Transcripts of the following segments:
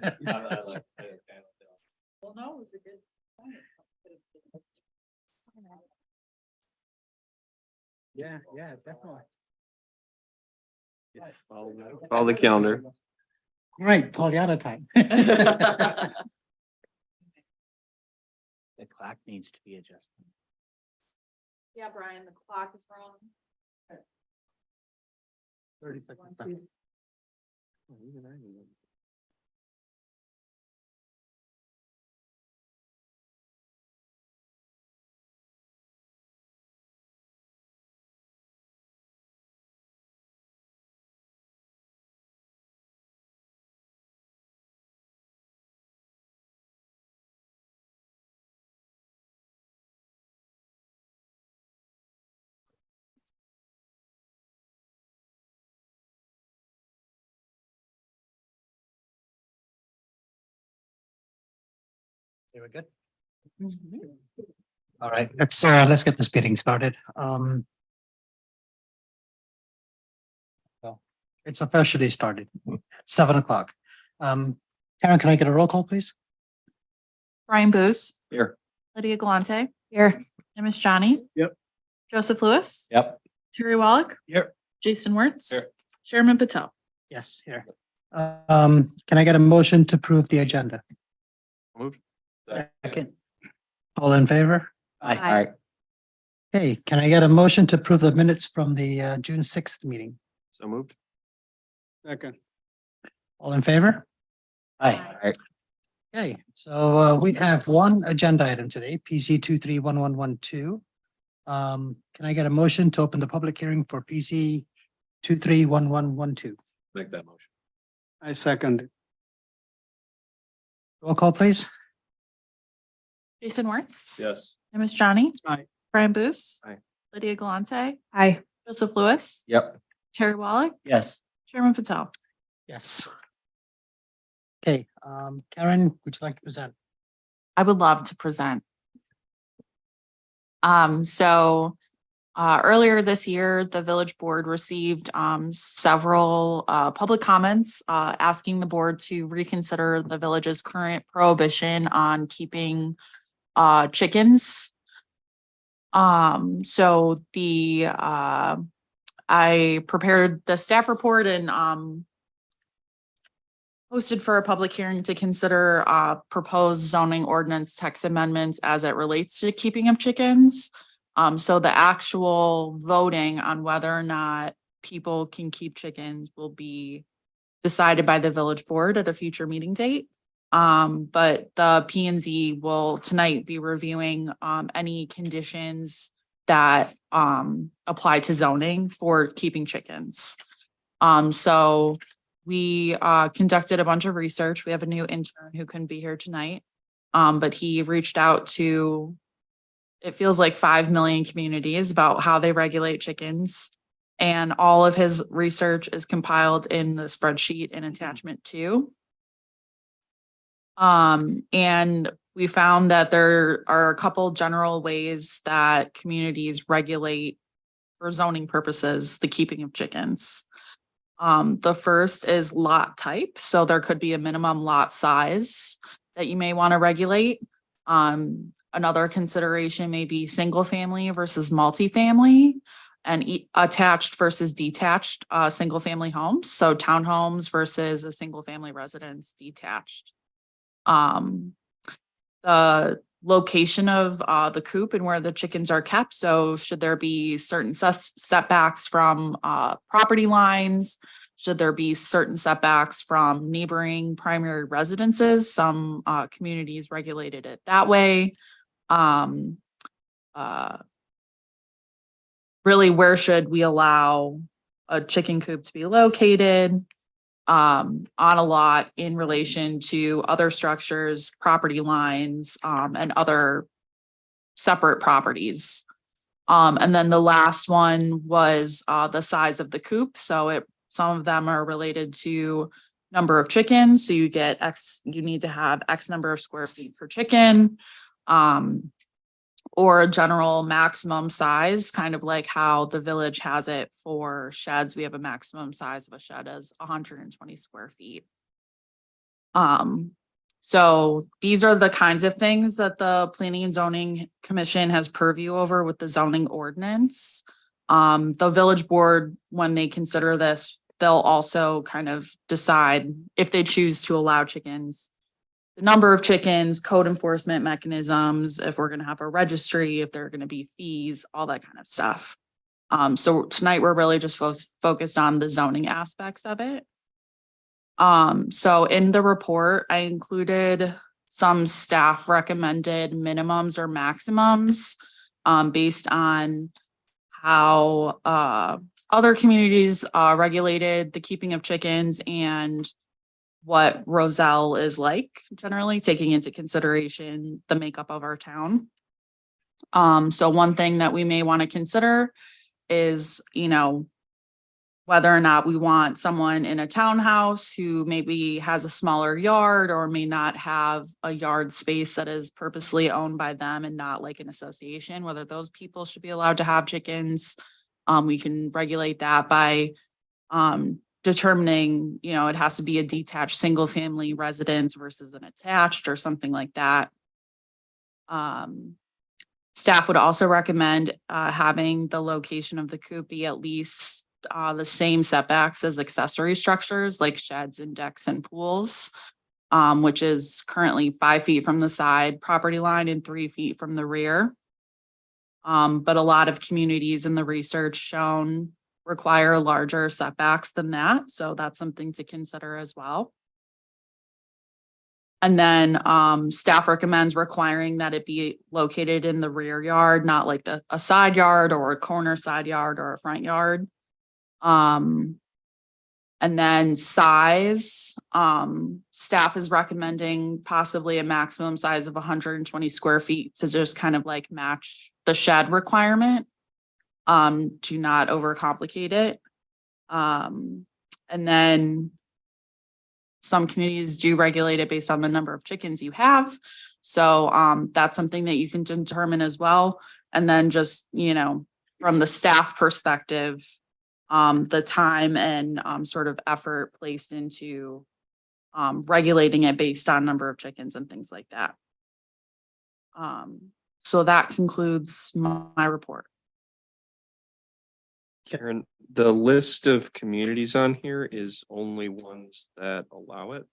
Well, no, it was a good point. Yeah, definitely. Follow the calendar. Right, Pollyanna time. The clock needs to be adjusted. Yeah, Brian, the clock is wrong. 30 seconds. Okay, we're good. All right, let's get this meeting started. Well, it's officially started, 7 o'clock. Karen, can I get a roll call, please? Brian Booth. Here. Lydia Galante. Here. Ms. Johnny. Yep. Joseph Lewis. Yep. Terry Wallach. Here. Jason Wertz. Here. Chairman Patel. Yes, here. Can I get a motion to approve the agenda? Moved. Second. All in favor? Aye. Hey, can I get a motion to approve the minutes from the June 6th meeting? So moved. Second. All in favor? Aye. Okay, so we have one agenda item today, PC 231112. Can I get a motion to open the public hearing for PC 231112? Make that motion. I second. Roll call, please. Jason Wertz. Yes. Ms. Johnny. Aye. Brian Booth. Aye. Lydia Galante. Aye. Joseph Lewis. Yep. Terry Wallach. Yes. Chairman Patel. Yes. Okay, Karen, would you like to present? I would love to present. Earlier this year, the village board received several public comments asking the board to reconsider the village's current prohibition on keeping chickens. I prepared the staff report and posted for a public hearing to consider proposed zoning ordinance text amendments as it relates to keeping of chickens. So the actual voting on whether or not people can keep chickens will be decided by the village board at a future meeting date. But the P&Z will tonight be reviewing any conditions that apply to zoning for keeping chickens. So we conducted a bunch of research. We have a new intern who couldn't be here tonight. But he reached out to, it feels like 5 million communities about how they regulate chickens. And all of his research is compiled in the spreadsheet in attachment 2. And we found that there are a couple general ways that communities regulate for zoning purposes the keeping of chickens. The first is lot type. So there could be a minimum lot size that you may want to regulate. Another consideration may be single family versus multifamily and attached versus detached single family homes. So townhomes versus a single family residence detached. The location of the coop and where the chickens are kept. So should there be certain setbacks from property lines? Should there be certain setbacks from neighboring primary residences? Some communities regulated it that way. Really, where should we allow a chicken coop to be located on a lot in relation to other structures, property lines, and other separate properties. And then the last one was the size of the coop. So some of them are related to number of chickens. So you need to have X number of square feet per chicken, or a general maximum size, kind of like how the village has it for sheds. We have a maximum size of a shed as 120 square feet. So these are the kinds of things that the Planning and Zoning Commission has purview over with the zoning ordinance. The village board, when they consider this, they'll also kind of decide if they choose to allow chickens, the number of chickens, code enforcement mechanisms, if we're gonna have a registry, if there are gonna be fees, all that kind of stuff. So tonight we're really just focused on the zoning aspects of it. So in the report, I included some staff recommended minimums or maximums, based on how, other communities, regulated the keeping of chickens and what Roselle is like, generally taking into consideration the makeup of our town. So one thing that we may want to consider is, whether or not we want someone in a townhouse who maybe has a smaller yard or may not have a yard space that is purposely owned by them and not like an association, whether those people should be allowed to have chickens. We can regulate that by determining, it has to be a detached single family residence versus an attached or something like that. Staff would also recommend having the location of the coop be at least the same setbacks as accessory structures like sheds and decks and pools, which is currently 5 feet from the side property line and 3 feet from the rear. But a lot of communities in the research shown require larger setbacks than that. So that's something to consider as well. And then staff recommends requiring that it be located in the rear yard, not like a side yard or a corner side yard or a front yard. And then size, staff is recommending possibly a maximum size of 120 square feet to just kind of like match the shed requirement, to not overcomplicate it. And then some communities do regulate it based on the number of chickens you have. So that's something that you can determine as well. And then just, from the staff perspective, the time and sort of effort placed into regulating it based on number of chickens and things like that. So that concludes my report. Karen, the list of communities on here is only ones that allow it.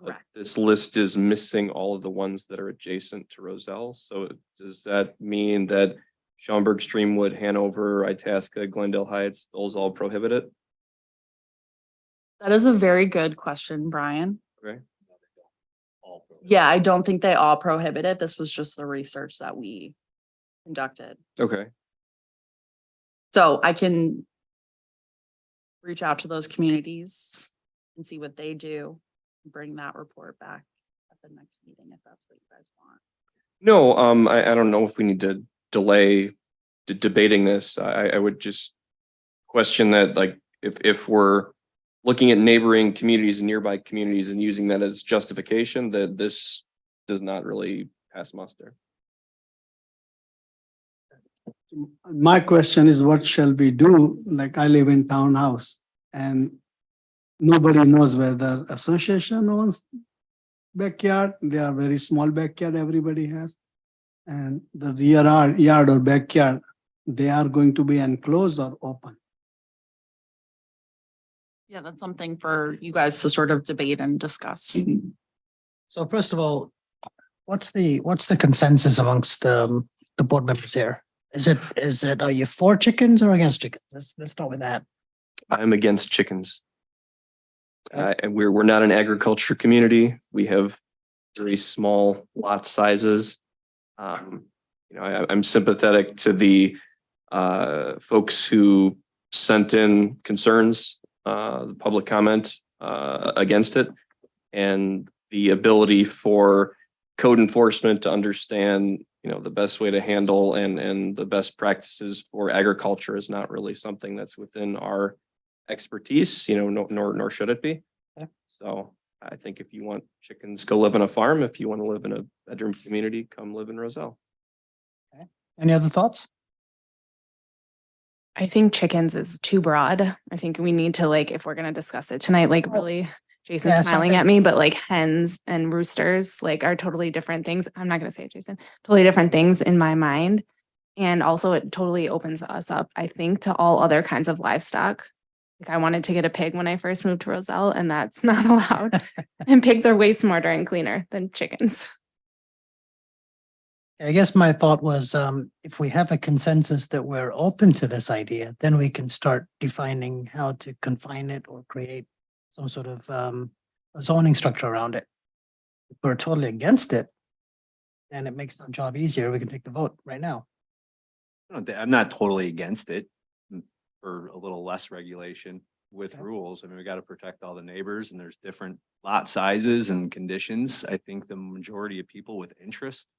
But Correct. this list is missing all of the ones that are adjacent to Roselle. So does that mean that Schaumburg, Streamwood, Hanover, Itasca, Glendale Heights, those all prohibit it? That is a very good question, Brian. Okay. Yeah, I don't think they all prohibit it. This was just the research that we conducted. Okay. So I can reach out to those communities and see what they do, and bring that report back at the next meeting if that's what you guys want. No, I don't know if we need to delay debating this. I would just question that, like, if we're looking at neighboring communities and nearby communities and using that as justification, that this does not really pass muster. My question is, what shall we do? Like, I live in townhouse and nobody knows whether association owns backyard. They are very small backyard everybody has. And the rear yard or backyard, they are going to be enclosed or open. Yeah, that's something for you guys to sort of debate and discuss. So first of all, what's the consensus amongst the board members here? Is it, are you for chickens or against chickens? Let's start with that. I'm against chickens. And we're not an agriculture community. We have very small lot sizes. I'm sympathetic to the folks who sent in concerns, the public comment against it, and the ability for code enforcement to understand, the best way to handle and the best practices for agriculture is not really something that's within our expertise, nor should it be. Yeah. So I think if you want chickens, go live on a farm. If you want to live in a bedroom community, come live in Roselle. Any other thoughts? I think chickens is too broad. I think we need to, like, if we're going to discuss it tonight, like, Well, really Jason's Yeah, so I smiling think- at me, but like hens and roosters like are totally different things. I'm not gonna say it, Jason, totally different things in my mind. And also it totally opens us up, I think, to all other kinds of livestock. Like I wanted to get a pig when I first moved to Roselle and that's not allowed. And pigs are way smarter and cleaner than chickens. I guess my thought was, if we have a consensus that we're open to this idea, then we can start defining how to confine it or create some sort of a zoning structure around it. If we're totally against it, then it makes our job easier. We can take the vote right now. I'm not totally against it for a little less regulation with Okay. rules. I mean, we got to protect all the neighbors and there's different lot sizes and conditions. I think the majority of people with interest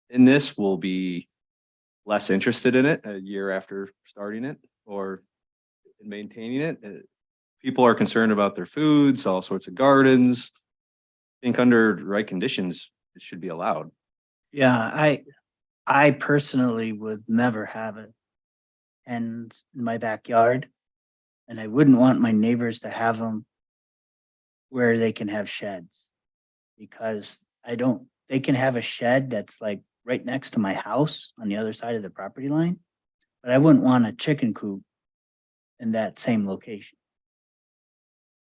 in this will be less interested in it a year after starting it or maintaining it. People are concerned about their foods, all sorts of gardens. I think under right conditions, it should be allowed. Yeah, I personally would never have it. And in my backyard, and I wouldn't want my neighbors to have them where they can have sheds. Because they can have a shed that's like right next to my house on the other side of the property line. But I wouldn't want a chicken coop in that same location.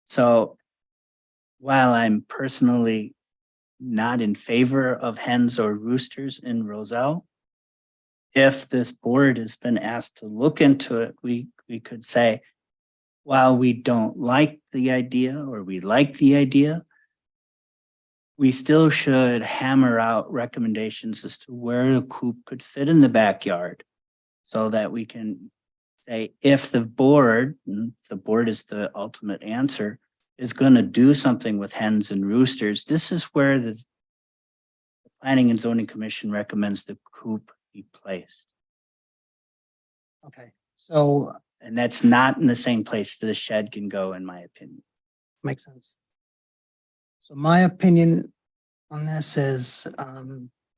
So while I'm personally not in favor of hens or roosters in Roselle, if this board has been asked to look into it, we could say, while we don't like the idea or we like the idea, we still should hammer out recommendations as to where the coop could fit in the backyard so that we can say if the board, and the board is the ultimate answer, is going to do something with hens and roosters, this is where the Planning and Zoning Commission recommends the coop be placed. Okay, so And that's not in the same place the shed can go, in my opinion. makes sense. So my opinion on this is, I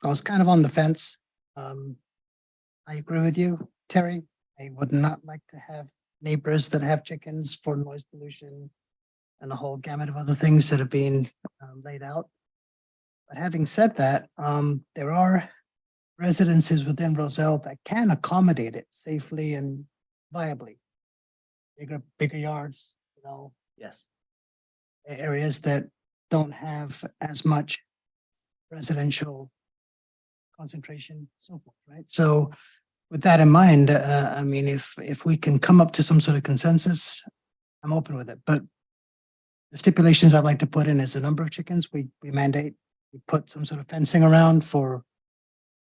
was kind of on the fence. I agree with you, Terry. I would not like to have neighbors that have chickens for noise pollution and a whole gamut of other things that have been laid out. But having said that, there are residences within Roselle that can accommodate it safely and viably. Bigger yards, Yes. areas that don't have as much residential concentration, so forth, right? So with that in mind, I mean, if we can come up to some sort of consensus, I'm open with it, but the stipulations I'd like to put in is the number of chickens we mandate, we put some sort of fencing around for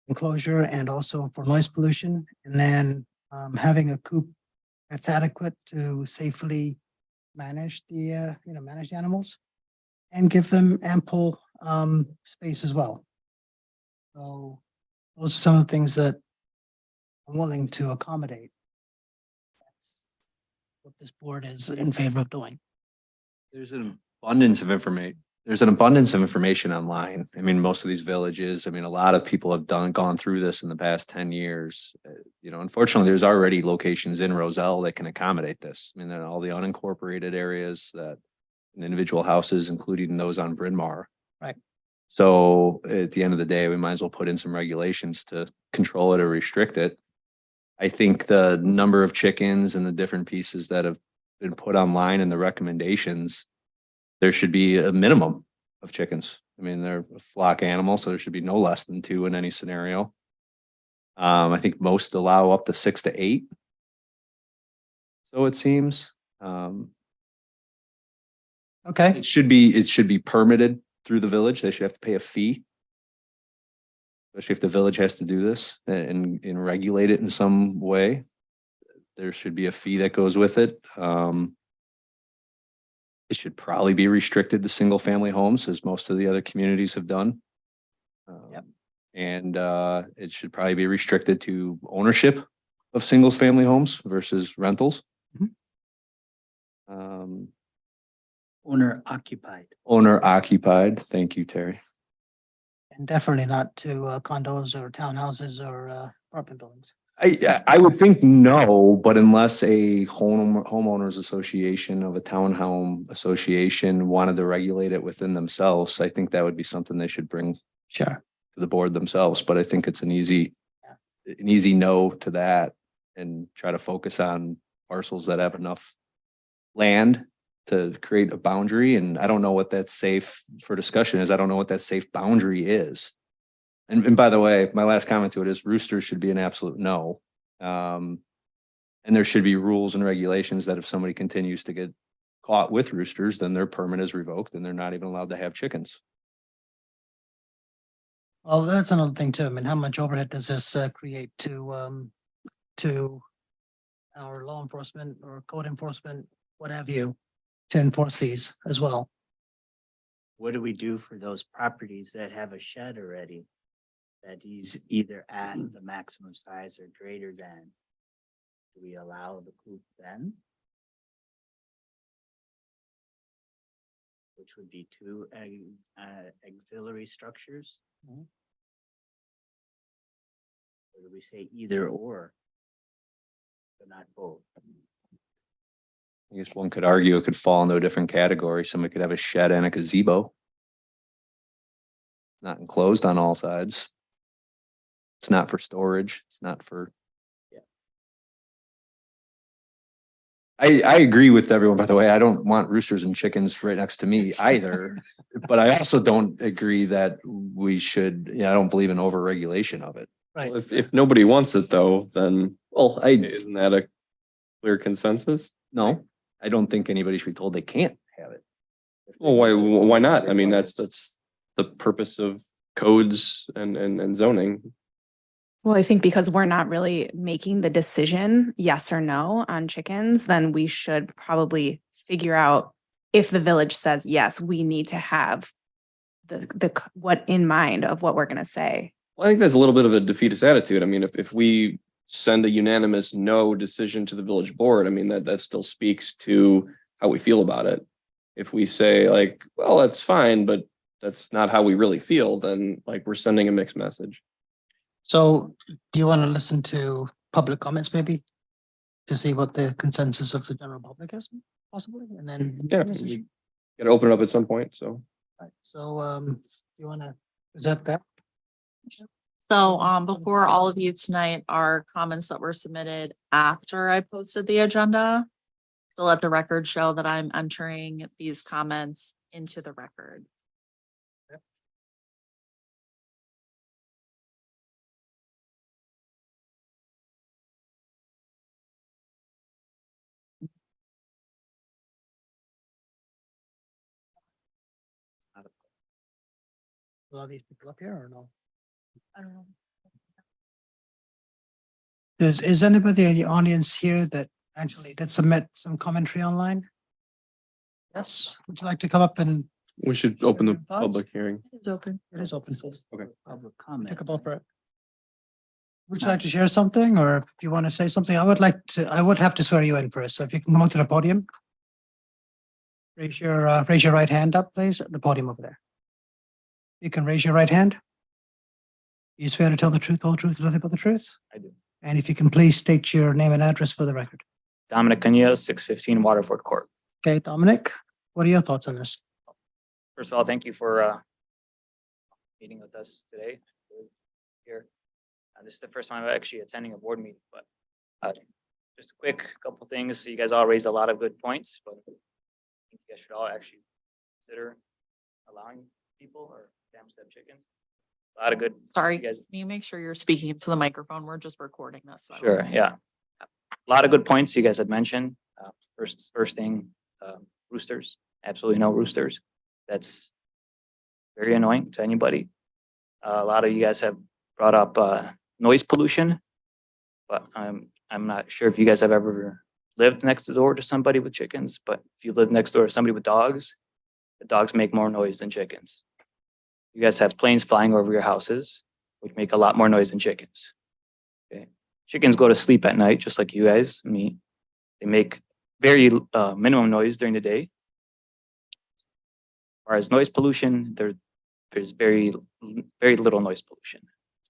enclosure and also for noise pollution, and then having a coop that's adequate to safely manage the manage the animals and give them ample space as well. So those are some of the things that I'm willing to accommodate. That's what this board is in favor of doing. There's an abundance of information. There's an abundance of information online. I mean, most of these villages, I mean, a lot of people have gone through this in the past 10 years. Unfortunately, there's already locations in Roselle that can accommodate this. I mean, then all the unincorporated areas that in individual houses, including those on Bryn Mawr. Right. So at the end of the day, we might as well put in some regulations to control it or restrict it. I think the number of chickens and the different pieces that have been put online and the recommendations, there should be a minimum of chickens. I mean, they're a flock animal, so there should be no less than 2 in any scenario. I think most allow up to 6 to 8. So it seems. Okay, It should be permitted through the village. They should have to pay a fee. Especially if the village has to do this and regulate it in some way. There should be a fee that goes with it. It should probably be restricted to single family homes, as most of the other communities have done. Yep. And it should probably be restricted to ownership of singles family homes versus rentals. Owner occupied. Owner occupied. Thank you, Terry. and definitely not to condos or townhouses or apartment buildings. I would think no, but unless a homeowners association of a townhome association wanted to regulate it within themselves, I think that would be something they should bring Sure. to the board themselves, but I think it's an easy no to that and try to focus on parcels that have enough land to create a boundary. And I don't know what that safe for discussion is. I don't know what that safe boundary is. And by the way, my last comment to it is roosters should be an absolute no. And there should be rules and regulations that if somebody continues to get caught with roosters, then their permit is revoked and they're not even allowed to have chickens. Well, that's another thing too. I mean, how much overhead does this create to our law enforcement or code enforcement, what have you, to enforce these as well? What do we do for those properties that have a shed already? That he's either at the maximum size or greater than? Do we allow the coop then? Which would be two auxiliary structures? Or do we say either or? But not both? I guess one could argue it could fall into a different category. Somebody could have a shed and a gazebo. Not enclosed on all sides. It's not for storage. It's not for. Yeah. I agree with everyone, by the way. I don't want roosters and chickens right next to me either. But I also don't agree that we should, I don't believe in overregulation of it. Right. Well, if nobody wants it though, then, well, isn't that a clear consensus? No, I don't think anybody should be told they can't have it. Well, why not? I mean, that's the purpose of codes and zoning. Well, I think because we're not really making the decision, yes or no on chickens, then we should probably figure out if the village says, yes, we need to have the what in mind of what we're going to say. Well, I think that's a little bit of a defeatist attitude. I mean, if we send a unanimous no decision to the village board, I mean, that still speaks to how we feel about it. If we say like, well, that's fine, but that's not how we really feel, then like we're sending a mixed message. So do you want to listen to public comments maybe? To see what the consensus of the general public is possibly, and then. Yeah, we gotta open it up at some point, so. Right, so, you want to present that? So before all of you tonight are comments that were submitted after I posted the agenda. To let the record show that I'm entering these comments into the record. A lot of these people up here or no? I don't know. Is anybody in the audience here that actually did submit some commentary online? Yes, would you like to come up and We should open the Thoughts? public hearing. It's open. it is open? Public comment. Take a vote for it. Would you like to share something or if you want to say something? I would have to swear you in first. So if you can come up to the podium. Raise your right hand up, please, at the podium over there. You can raise your right hand. You swear to tell the truth, whole truth, and nothing but the truth? I do. And if you can please state your name and address for the record. Dominic Cunha, 615 Waterford Court. Okay, Dominic, what are your thoughts on this? First of all, thank you for meeting with us today. Here, this is the first time I'm actually attending a board meeting, but just a quick couple things. So you guys all raised a lot of good points, but I think you guys should all actually consider allowing people or dams to have chickens. A lot of good. Sorry, you guys. can you make sure you're speaking to the microphone? We're just recording this. So I Sure, don't- yeah. A lot of good points you guys had mentioned. First thing, roosters, absolutely no roosters. That's very annoying to anybody. A lot of you guys have brought up noise pollution, but I'm not sure if you guys have ever lived next door to somebody with chickens, but if you live next door to somebody with dogs, the dogs make more noise than chickens. You guys have planes flying over your houses, which make a lot more noise than chickens. Okay. Chickens go to sleep at night, just like you guys. I mean, they make very minimum noise during the day. As far as noise pollution, there's very little noise pollution.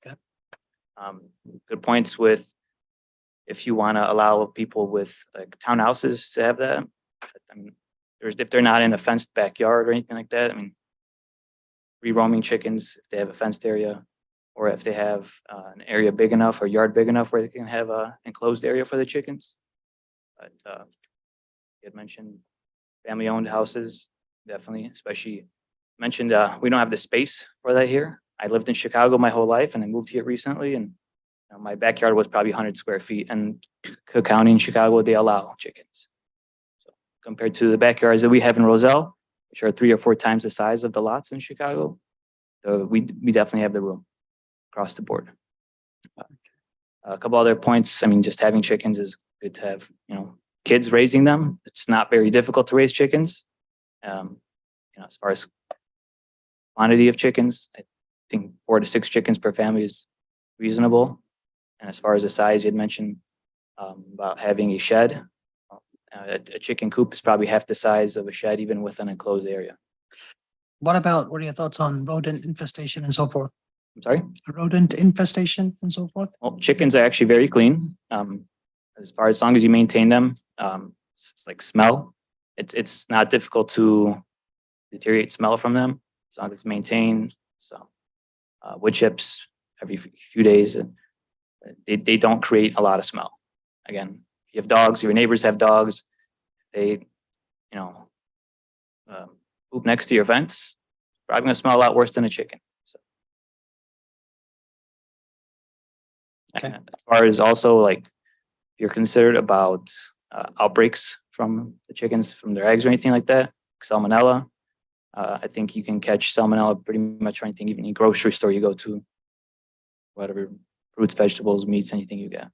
Okay. Good points with if you want to allow people with like townhouses to have that. I mean, if they're not in a fenced backyard or anything like that, I mean, free roaming chickens, if they have a fenced area, or if they have an area big enough or yard big enough where they can have a enclosed area for the chickens. But you had mentioned family-owned houses, definitely, especially mentioned we don't have the space for that here. I lived in Chicago my whole life and I moved here recently, and my backyard was probably 100 square feet, and Cook County in Chicago, they allow chickens. So compared to the backyards that we have in Roselle, which are 3 or 4 times the size of the lots in Chicago, we definitely have the room across the board. A couple other points. I mean, just having chickens is good to have, kids raising them. It's not very difficult to raise chickens. As far as quantity of chickens, I think 4 to 6 chickens per family is reasonable. And as far as the size, you had mentioned about having a shed. A chicken coop is probably half the size of a shed, even with an enclosed area. What are your thoughts on rodent infestation and so forth? I'm sorry? Rodent infestation and so forth? Well, chickens are actually very clean. As long as you maintain them, it's like smell. It's not difficult to deteriorate smell from them as long as it's maintained. So wood chips every few days, they don't create a lot of smell. Again, if you have dogs, your neighbors have dogs, they, poop next to your fence, probably gonna smell a lot worse than a chicken. So. Okay. As far as also like, you're considered about outbreaks from the chickens, from their eggs or anything like that, salmonella. I think you can catch salmonella pretty much from anything, even any grocery store you go to, whatever, fruits, vegetables, meats, anything you get.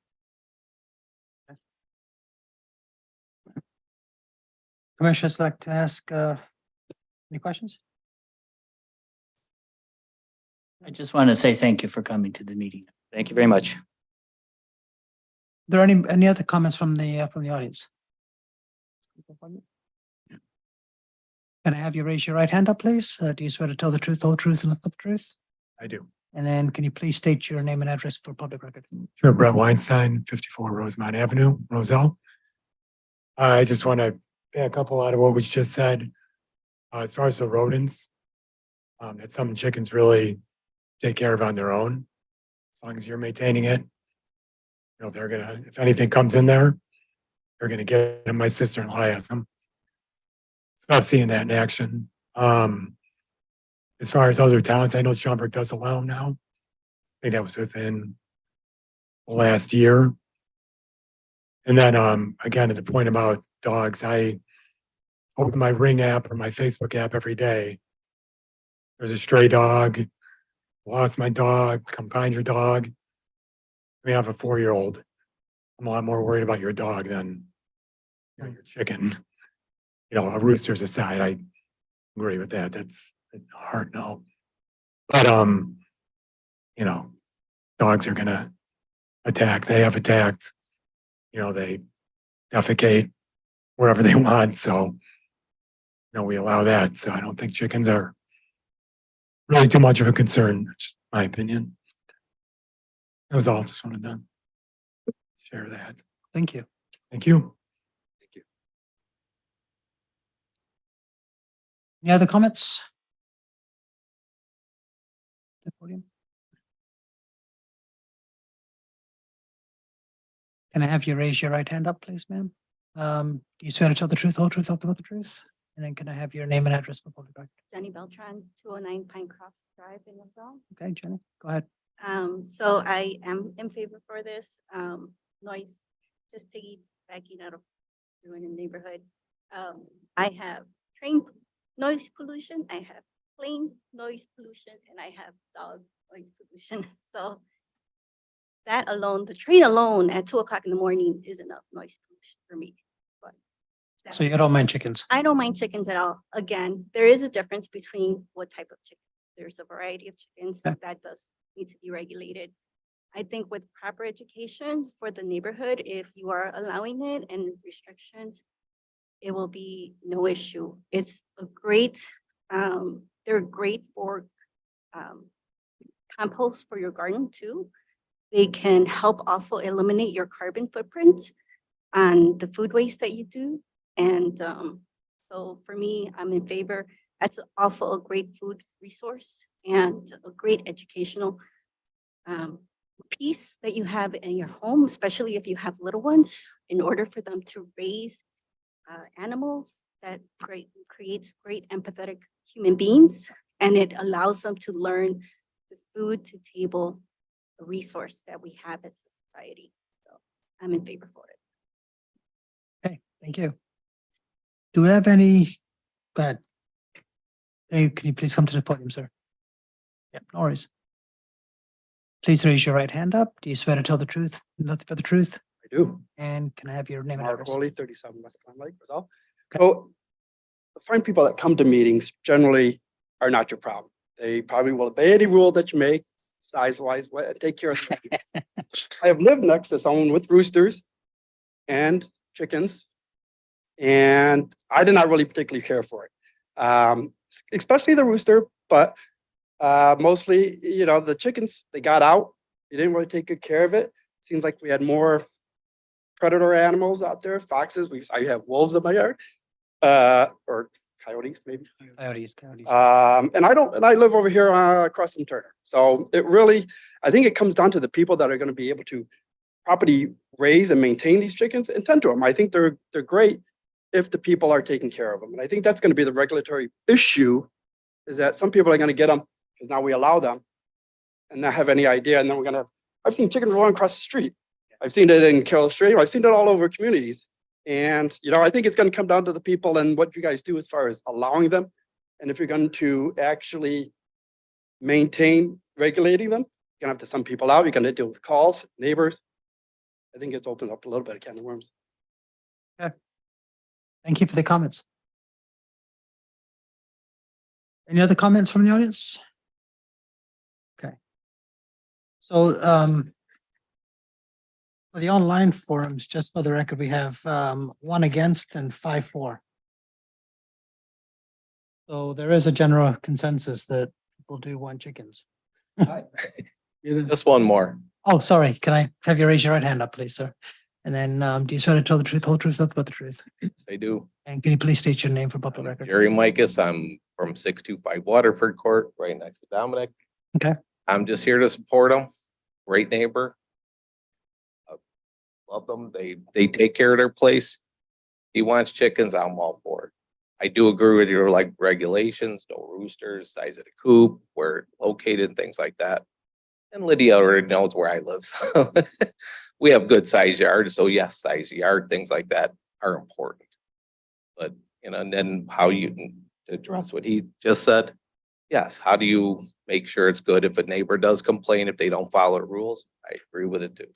Commissioners like to ask any questions? I just want to say thank you for coming to the meeting. Thank you very much. Are there any other comments from the audience? Can I have you raise your right hand up, please? Do you swear to tell the truth, the whole truth, and nothing but the truth? I do. And then can you please state your name and address for public record? Sure, Brett Weinstein, 54 Rosemont Avenue, Roselle. I just want to pay a couple out of what was just said. As far as the rodents, that some chickens really take care of on their own. As long as you're maintaining it, they're gonna, if anything comes in there, they're gonna get them. My sister-in-law has them. So I've seen that in action. As far as other towns, I know Schaumburg does allow them now. I think that was within the last year. And then again, at the point about dogs, I open my Ring app or my Facebook app every day. There's a stray dog, lost my dog, come find your dog. I mean, I have a 4-year-old. I'm a lot more worried about your dog than your chicken. A rooster's aside, I agree with that. That's a hard no. But dogs are gonna attack. They have attacked. They defecate wherever they want. So, we allow that. So I don't think chickens are really too much of a concern. That's just my opinion. That was all. Just wanted to share that. Thank you. Thank you. Thank you. Any other comments? The podium. Can I have you raise your right hand up, please, ma'am? Do you swear to tell the truth, the whole truth, nothing but the truth? And then can I have your name and address for public record? Jenny Beltran, 209 Pinecroft Drive in Roselle. Okay, Jenny, go ahead. So I am in favor for this, noise, just piggybacking out of everyone in the neighborhood. I have train noise pollution, I have plane noise pollution, and I have dog noise pollution. So that alone, the train alone at 2 o'clock in the morning is enough noise pollution for me. But So you don't mind chickens? I don't mind chickens at all. Again, there is a difference between what type of chicken. There's a variety of chickens Okay. that does need to be regulated. I think with proper education for the neighborhood, if you are allowing it and restrictions, it will be no issue. It's a great, they're great for compost for your garden too. They can help also eliminate your carbon footprint on the food waste that you do. And so for me, I'm in favor. That's also a great food resource and a great educational piece that you have in your home, especially if you have little ones, in order for them to raise animals that creates great empathetic human beings. And it allows them to learn the food to table resource that we have as a society. So I'm in favor for it. Okay, thank you. Do we have any, go ahead. Hey, can you please come to the podium, sir? Yeah, no worries. Please raise your right hand up. Do you swear to tell the truth, nothing but the truth? I do. And can I have your name and Mark address? Worley, 37 West Glen Lake, Roselle. So the fine people that come to meetings generally are not your problem. They probably will obey any rule that you make, size-wise, take care of them. I have lived next to someone with roosters and chickens, and I did not really particularly care for it, especially the rooster, but mostly, you know, the chickens, they got out. You didn't really take good care of it. Seems like we had more predator animals out there, foxes. I have wolves in my yard, or coyotes maybe. Coyotes. And I live over here across from Turner. So it really, I think it comes down to the people that are going to be able to properly raise and maintain these chickens and tend to them. I think they're great if the people are taking care of them. And I think that's going to be the regulatory issue, is that some people are going to get them because now we allow them and not have any idea. And then I've seen chickens run across the street. I've seen it in Carroll Stream. I've seen it all over communities. And, you know, I think it's going to come down to the people and what you guys do as far as allowing them. And if you're going to actually maintain regulating them, you're going to have to send people out. You're going to deal with calls, neighbors. I think it's opened up a little bit of can of worms. Thank you for the comments. Any other comments from the audience? Okay. So, for the online forums, just for the record, we have 1 against and 5 for. So there is a general consensus that people do want chickens. Just one more. Oh, sorry. Can I have you raise your right hand up, please, sir? And then, do you swear to tell the truth, whole truth, nothing but the truth? Yes, I do. And can you please state your name for public record? Jerry Micus, I'm from 625 Waterford Court, right next to Dominic. Okay. I'm just here to support them. Great neighbor. Love them. They take care of their place. He wants chickens, I'm all for it. I do agree with your like regulations, no roosters, size of the coop, where it's located, things like that. And Lydia already knows where I live. So we have good size yards. So yes, size yard, things like that are important. But, you know, and then how you address what he just said. Yes, how do you make sure it's good if a neighbor does complain if they don't follow the rules? I agree with it too.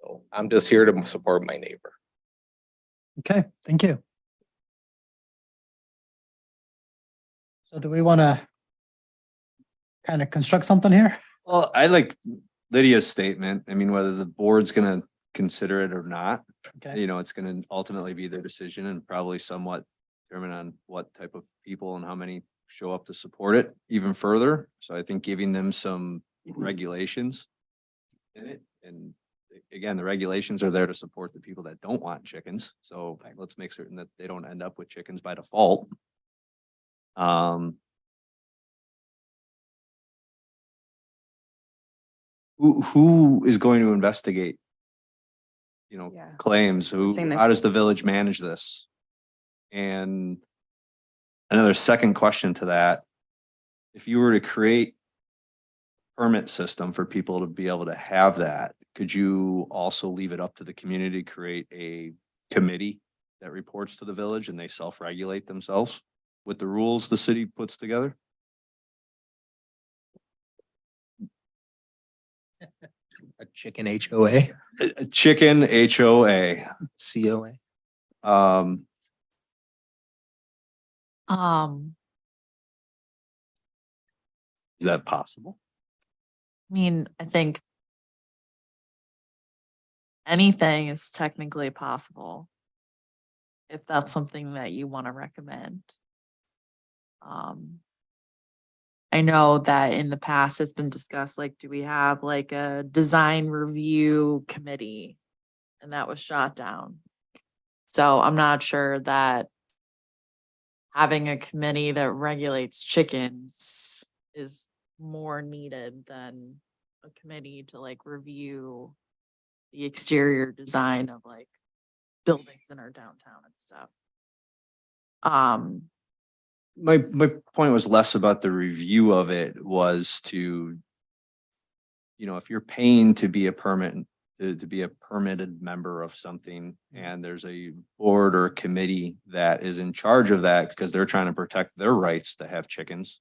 So I'm just here to support my neighbor. Okay, thank you. So do we want to kind of construct something here? Well, I like Lydia's statement. I mean, whether the board's gonna consider it or not, Okay, you know, it's gonna ultimately be their decision and probably somewhat determine on what type of people and how many show up to support it even further. So I think giving them some regulations in it, and again, the regulations are there to support the people that don't want chickens. So let's make certain that they don't end up with chickens by default. Who is going to investigate, you know, Yeah. claims? Saying that- How does the village manage this? And another second question to that, if you were to create a permit system for people to be able to have that, could you also leave it up to the community to create a committee that reports to the village and they self-regulate themselves with the rules the city puts together? A chicken HOA, A chicken HOA. COA. Um, is that possible? I mean, I think anything is technically possible if that's something that you want to recommend. I know that in the past it's been discussed, like, do we have like a design review committee? And that was shot down. So I'm not sure that having a committee that regulates chickens is more needed than a committee to like review the exterior design of like buildings in our downtown and stuff. My point was less about the review of it, was to, you know, if you're paying to be a to be a permitted member of something, and there's a board or a committee that is in charge of that because they're trying to protect their rights to have chickens,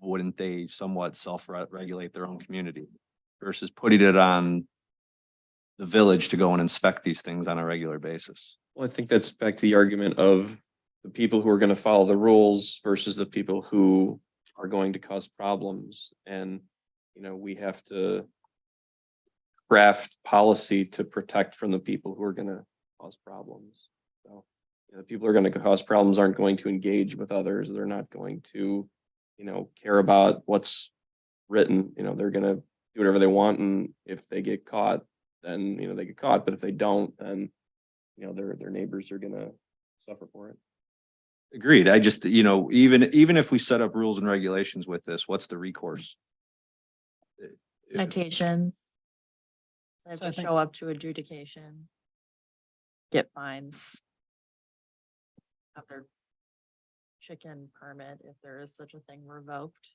wouldn't they somewhat self-regulate their own community versus putting it on the village to go and inspect these things on a regular basis? Well, I think that's back to the argument of the people who are going to follow the rules versus the people who are going to cause problems. And, you know, we have to craft policy to protect from the people who are going to cause problems. So, you know, the people who are going to cause problems aren't going to engage with others. They're not going to, you know, care about what's written. You know, they're going to do whatever they want. And if they get caught, then, you know, they get caught. But if they don't, then, you know, their neighbors are going to suffer for it. Agreed. I just, you know, even if we set up rules and regulations with this, what's the recourse? Citations. They have So I to think- show up to adjudication. Get fines. Have their chicken permit, if there is such a thing, revoked.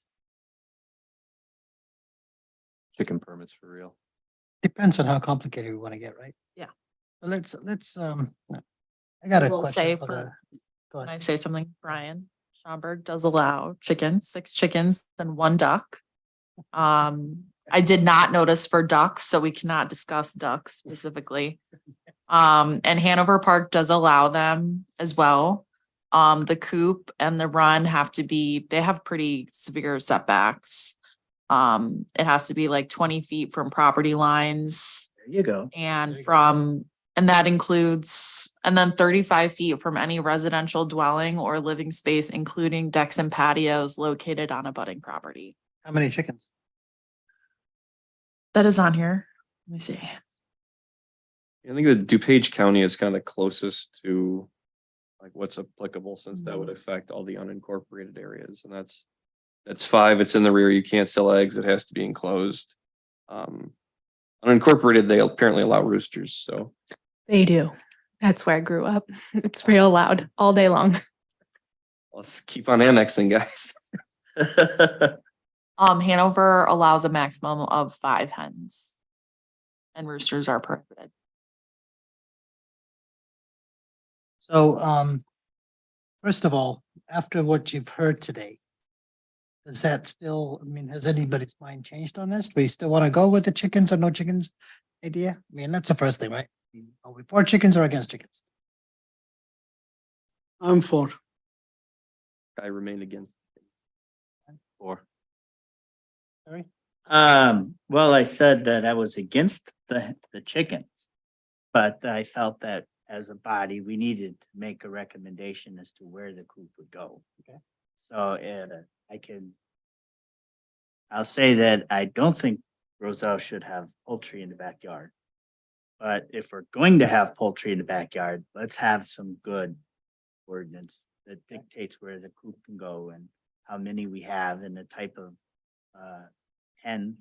Chicken permits for real. Depends on how complicated we want to get, right? Yeah. So let's, I got a will say question for the, go Can I ahead. say something? Brian Schaumburg does allow chickens, 6 chickens and 1 duck. I did not notice for ducks, so we cannot discuss ducks specifically. And Hanover Park does allow them as well. The coop and the run they have pretty severe setbacks. It has to be like 20 feet from property lines There you go. and and that includes, and then 35 feet from any residential dwelling or living space, including decks and patios located on abutting property. How many chickens? That is on here. Let me see. I think that DuPage County is kind of closest to like what's applicable, since that would affect all the unincorporated areas. And that's 5. It's in the rear. You can't sell eggs. It has to be enclosed. Unincorporated, they apparently allow roosters. So They do. That's where I grew up. It's real loud all day long. let's keep on annexing, guys. Hanover allows a maximum of 5 hens. And roosters are prohibited. So, first of all, after what you've heard today, does that still, I mean, has anybody's mind changed on this? Do we still want to go with the chickens or no chickens idea? I mean, that's the first thing, right? Are we for chickens or against chickens? I'm for. I remain against. 4. Sorry? Well, I said that I was against the chickens, but I felt that as a body, we needed to make a recommendation as to where the coop would go. Okay. So I'll say that I don't think Roselle should have poultry in the backyard. But if we're going to have poultry in the backyard, let's have some good ordinance that dictates where the coop can go and how many we have and the type of hen,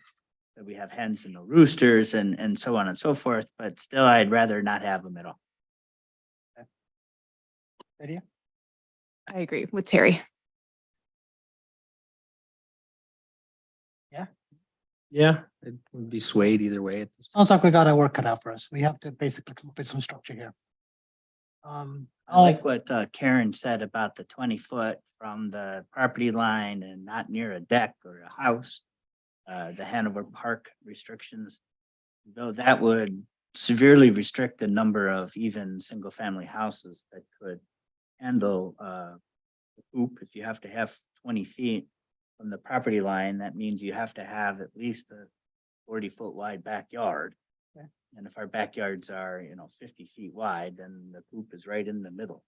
that we have hens and no roosters and so on and so forth, but still I'd rather not have them at all. Idea? I agree with Terry. Yeah, it would be swayed either way. Sounds like we got our work cut out for us. We have to basically come up with some structure here. I I'll, like what Karen said about the 20 foot from the property line and not near a deck or a house. The Hanover Park restrictions, though that would severely restrict the number of even single family houses that could handle the coop. If you have to have 20 feet from the property line, that means you have to have at least a 40-foot wide backyard. Okay. And if our backyards are, 50 feet wide, then the coop is right in the middle.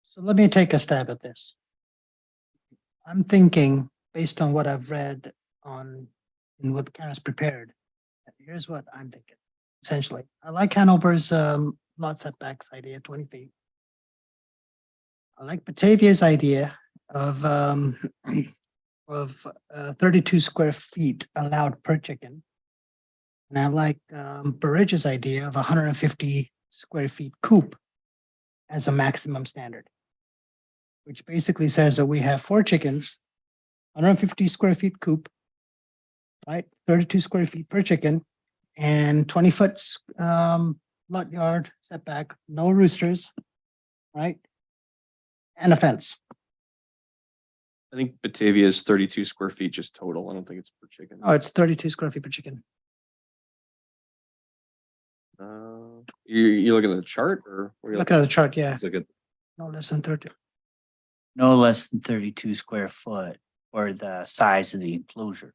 so let me take a stab at this. I'm thinking, based on what I've read on, and what Karen's prepared, here's what I'm thinking, essentially. I like Hanover's lot setbacks idea, 20 feet. I like Batavia's idea of of 32 square feet allowed per chicken. And I like Burridge's idea of 150 square feet coop as a maximum standard, which basically says that we have 4 chickens, 150 square feet coop, right? 32 square feet per chicken, and 20-foot lot yard setback, no roosters, right? And a fence. I think Batavia is 32 square feet just total. I don't think it's per chicken. Oh, it's 32 square feet per chicken. You looking at the chart or? where you Look at the chart, yeah, Looks like it. no less than 30. No less than 32 square foot or the size of the enclosure.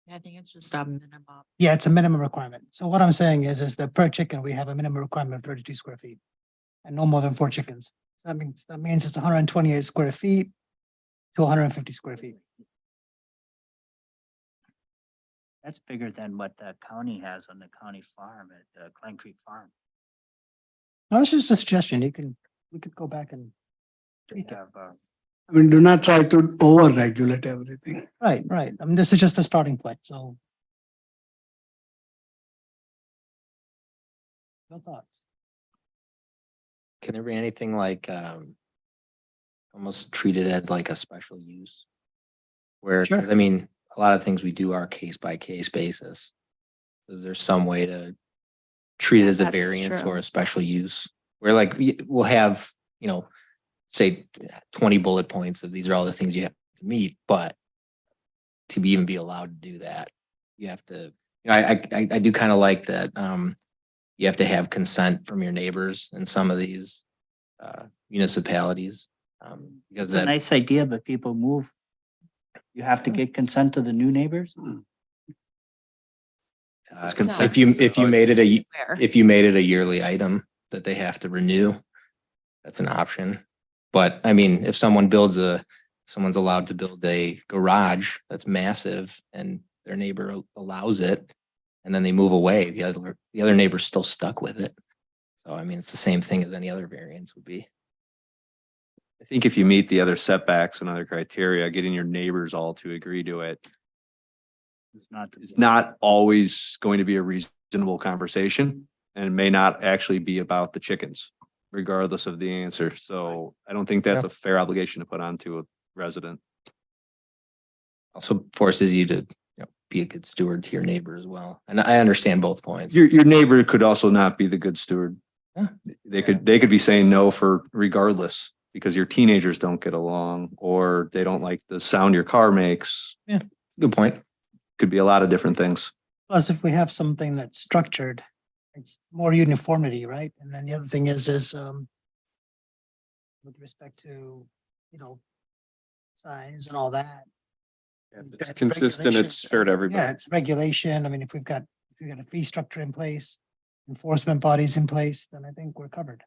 I think it's just a minimum. Yeah, it's a minimum requirement. So what I'm saying is that per chicken, we have a minimum requirement of 32 square feet and no more than 4 chickens. So that means it's 128 square feet to 150 square feet. That's bigger than what the county has on the county farm at the Klein Creek Farm. No, it's just a suggestion. We could go back and They tweak it. have, I mean, do not try to over-regulate everything. Right, right. I mean, this is just a starting point, so. No thoughts? Can there be anything like, almost treated as like a special use? Where, Sure. because I mean, a lot of things we do are case by case basis. Is there some way to treat it as a That's variance true. or a special use? Where like we'll have, say 20 bullet points of these are all the things you have to meet, but to even be allowed to do that, you have to, I do kind of like that. You have to have consent from your neighbors in some of these municipalities. Because it's a that, nice idea, but people move. You have to get consent to the new neighbors? if you made it if you made it a yearly item that they have to renew, that's an option. But I mean, if someone's allowed to build a garage that's massive and their neighbor allows it, and then they move away, the other neighbor's still stuck with it. So I mean, it's the same thing as any other variance would be. I think if you meet the other setbacks and other criteria, getting your neighbors all to agree to it is not always going to be a reasonable conversation and may not actually be about the chickens, regardless of the answer. So I don't think that's a fair obligation to put onto a resident. Also forces you to be a good steward to your neighbor as well. And I understand both points. Your neighbor could also not be the good steward. Yeah. They could be saying no for regardless because your teenagers don't get along or they don't like the sound your car makes. Yeah, it's a good point. Could be a lot of different things. Plus, if we have something that's structured, it's more uniformity, right? And then the other thing is with respect to, size and all that. If We've it's got consistent, it's fair to Yeah, everybody. it's regulation. I mean, if we've got a fee structure in place, enforcement bodies in place, then I think we're covered.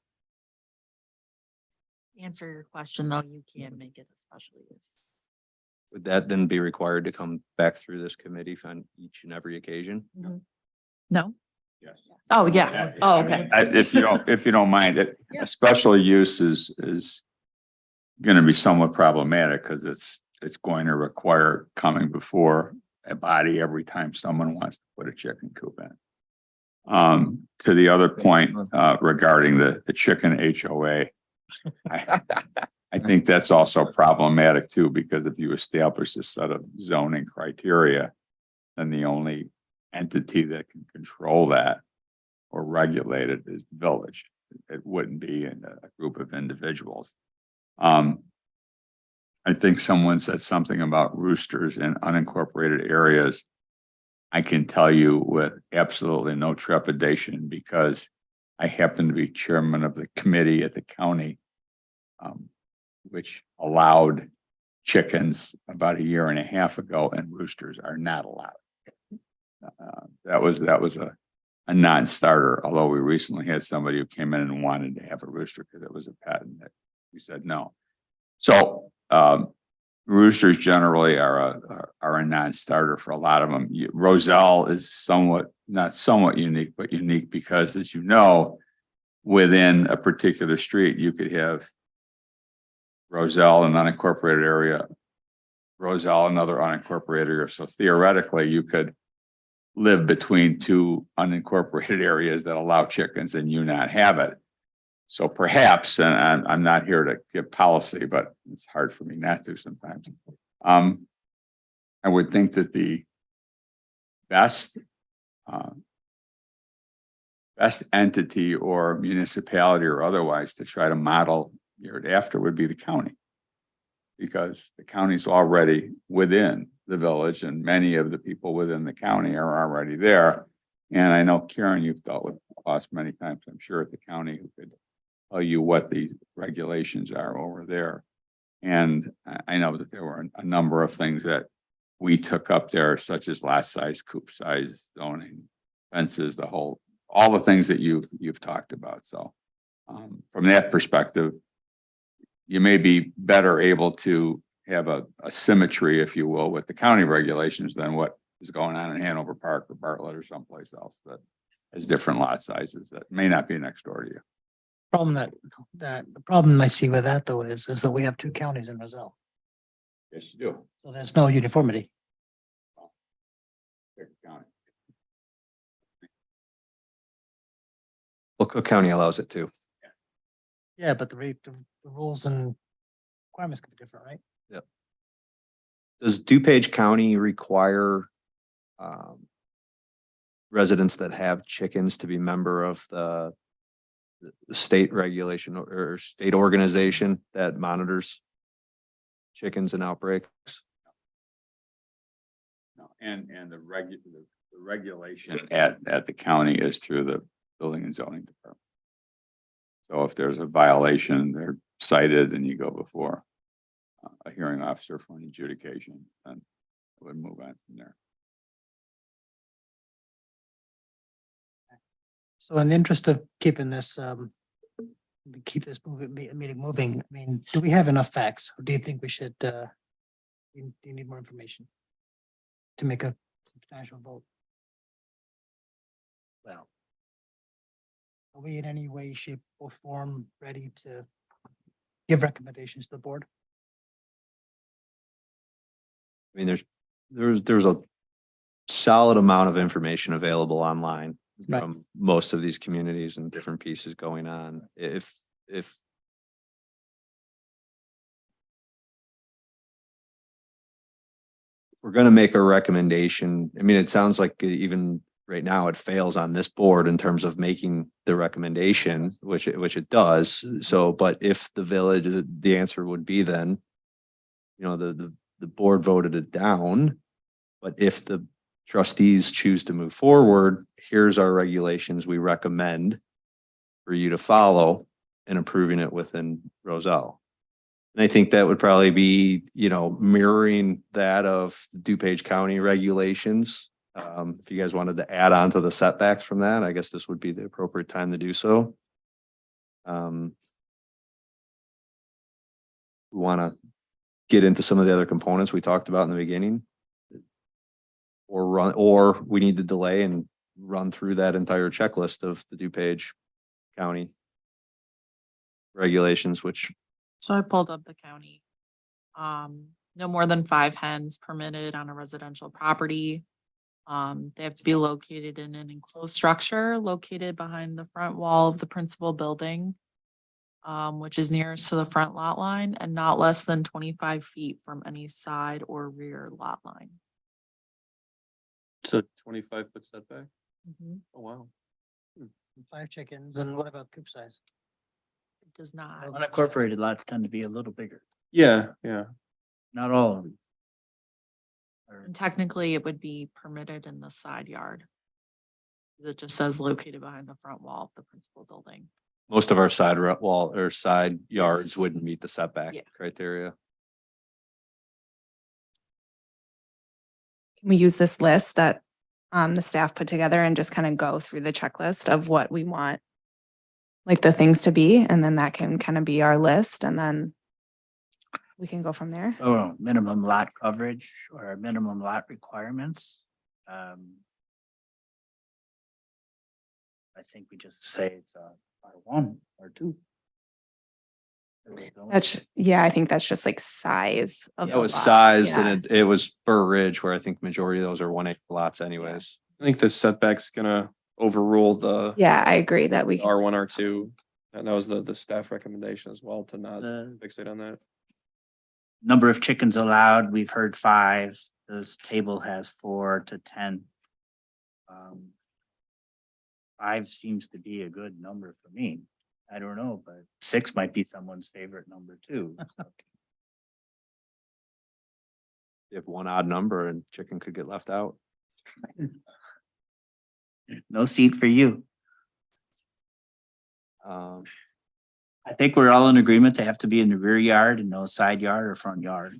Answer your question, though, you can't make it a special use. Would that then be required to come back through this committee on each and every occasion? No? Yes. Oh, yeah. Oh, okay. If you don't mind, a special use is gonna be somewhat problematic because it's going to require coming before a body every time someone wants to put a chicken coop in. To the other point, regarding the chicken HOA, I think that's also problematic too, because if you establish a set of zoning criteria, then the only entity that can control that or regulate it is the village. It wouldn't be in a group of individuals. I think someone said something about roosters in unincorporated areas. I can tell you with absolutely no trepidation because I happen to be chairman of the committee at the county, which allowed chickens about a year and a half ago, and roosters are not allowed. That was a non-starter, although we recently had somebody who came in and wanted to have a rooster because it was a pet, and we said no. So roosters generally are a non-starter for a lot of them. Roselle is not somewhat unique, but unique because, as you know, within a particular street, you could have Roselle, an unincorporated area, Roselle, another unincorporated area. So theoretically, you could live between two unincorporated areas that allow chickens and you not have it. So perhaps, and I'm not here to give policy, but it's hard for me not to sometimes. I would think that the best entity or municipality or otherwise to try to model it after would be the county. Because the county's already within the village and many of the people within the county are already there. And I know, Karen, you've dealt with us many times, I'm sure, at the county, who could tell you what the regulations are over there. And I know that there were a number of things that we took up there, such as lot size, coop size, zoning, fences, all the things that you've talked about. So from that perspective, you may be better able to have a symmetry, if you will, with the county regulations than what is going on in Hanover Park or Bartlett or someplace else that has different lot sizes that may not be next door to you. The problem I see with that though is that we have two counties in Roselle. Yes, you do. So there's no uniformity. Pick a county. Well, Cook County allows it too. Yeah, but the rules and requirements could be different, right? Yep. Does DuPage County require residents that have chickens to be member of the state regulation or state organization that monitors chickens and outbreaks? No, and the regulation at the county is through the building and zoning department. So if there's a violation, they're cited and you go before a hearing officer for an adjudication, and it would move on from there. So in the interest of keeping this, keep this meeting moving, I mean, do we have enough facts? Or do you think we should, do you need more information to make a substantial vote? Well, are we in any way, shape or form ready to give recommendations to the board? I mean, there's a solid amount of information available online Right. from most of these communities and different pieces going on. If we're going to make a recommendation, I mean, it sounds like even right now it fails on this board in terms of making the recommendation, which it does. So, but if the village, the answer would be then, you know, the board voted it down, but if the trustees choose to move forward, here's our regulations we recommend for you to follow in approving it within Roselle. And I think that would probably be, you know, mirroring that of the DuPage County regulations. If you guys wanted to add on to the setbacks from that, I guess this would be the appropriate time to do so. We want to get into some of the other components we talked about in the beginning. Or we need to delay and run through that entire checklist of the DuPage County regulations, which. So I pulled up the county. No more than 5 hens permitted on a residential property. They have to be located in an enclosed structure located behind the front wall of the principal building, which is nearest to the front lot line, and not less than 25 feet from any side or rear lot line. So 25-foot setback? Mhm. Oh, wow. 5 chickens, and what about coop size? It does not. Unincorporated lots tend to be a little bigger, Yeah, yeah. not all of them. And technically, it would be permitted in the side yard. 'Cause it just says located behind the front wall of the principal building. Most of our side wall or side yards Yes. wouldn't meet the setback Yeah. criteria. Can we use this list that the staff put together and just kind of go through the checklist of what we want, like the things to be, and then that can kind of be our list, and then we can go from there. Oh, minimum lot coverage or minimum lot requirements. I think we just say it's a R1 or 2. Yeah, I think that's just like size of It the was lot. sized Yeah. and it was Burr Ridge where I think majority of those are 1 acre lots anyways. I think the setback's gonna overrule the Yeah, I agree that we can. R1, R2. And that was the staff recommendation as well to not The fixate on that. number of chickens allowed, we've heard 5. This table has 4 to 10. 5 seems to be a good number for me. I don't know, but 6 might be someone's favorite number too. If one odd number and chicken could get left out. No seat for you. Um, I think we're all in agreement they have to be in the rear yard and no side yard or front yard.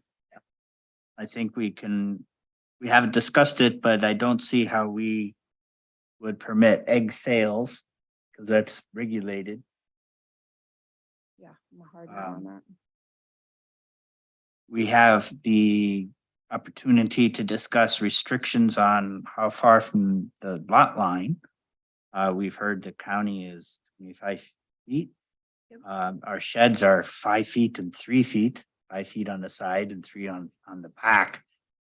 I think we haven't discussed it, but I don't see how we would permit egg sales because that's regulated. Yeah, I'm a hard no on that. We have the opportunity to discuss restrictions on how far from the lot line. We've heard the county is 25 feet. Our sheds are 5 feet and 3 feet, 5 feet on the side and 3 on the back.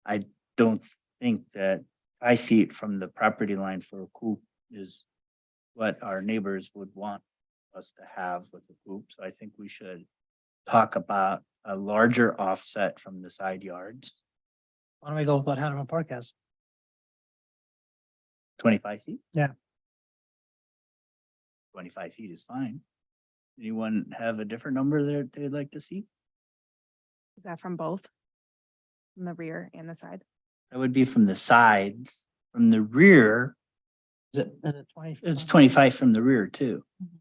I don't think that 5 feet from the property line for a coop is what our neighbors would want us to have with a coop. So I think we should talk about a larger offset from the side yards. Why don't we go with what Hanover Park has? 25 feet? Yeah. 25 feet is fine. Anyone have a different number there they'd like to see? Is that from both? From the rear and the side? That would be from the sides. From the rear, Is it 20? it's 25 from the rear too. Mhm.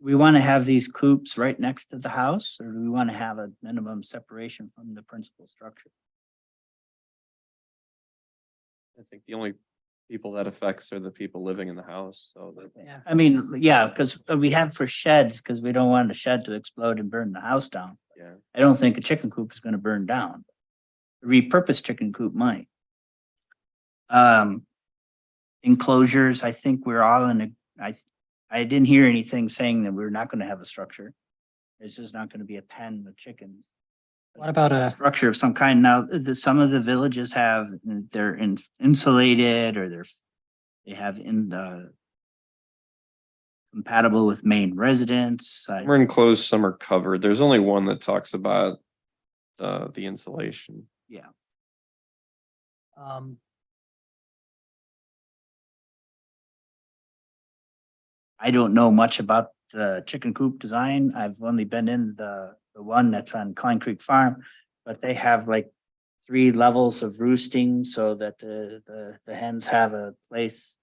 We want to have these coops right next to the house, or do we want to have a minimum separation from the principal structure? I think the only people that affects are the people living in the house, so that. Yeah. I mean, yeah, because we have for sheds, because we don't want a shed to explode and burn the house down. Yeah. I don't think a chicken coop is going to burn down. A repurposed chicken coop might. Enclosures, I think we're all in I didn't hear anything saying that we're not going to have a structure. It's just not going to be a pen with chickens. What about a, Structure of some kind. Now, some of the villages have, they're insulated or they have in the compatible with main residents. Some are enclosed, some are covered. There's only one that talks about the insulation. Yeah. I don't know much about the chicken coop design. I've only been in the one that's on Klein Creek Farm, but they have like 3 levels of roosting so that the hens have a place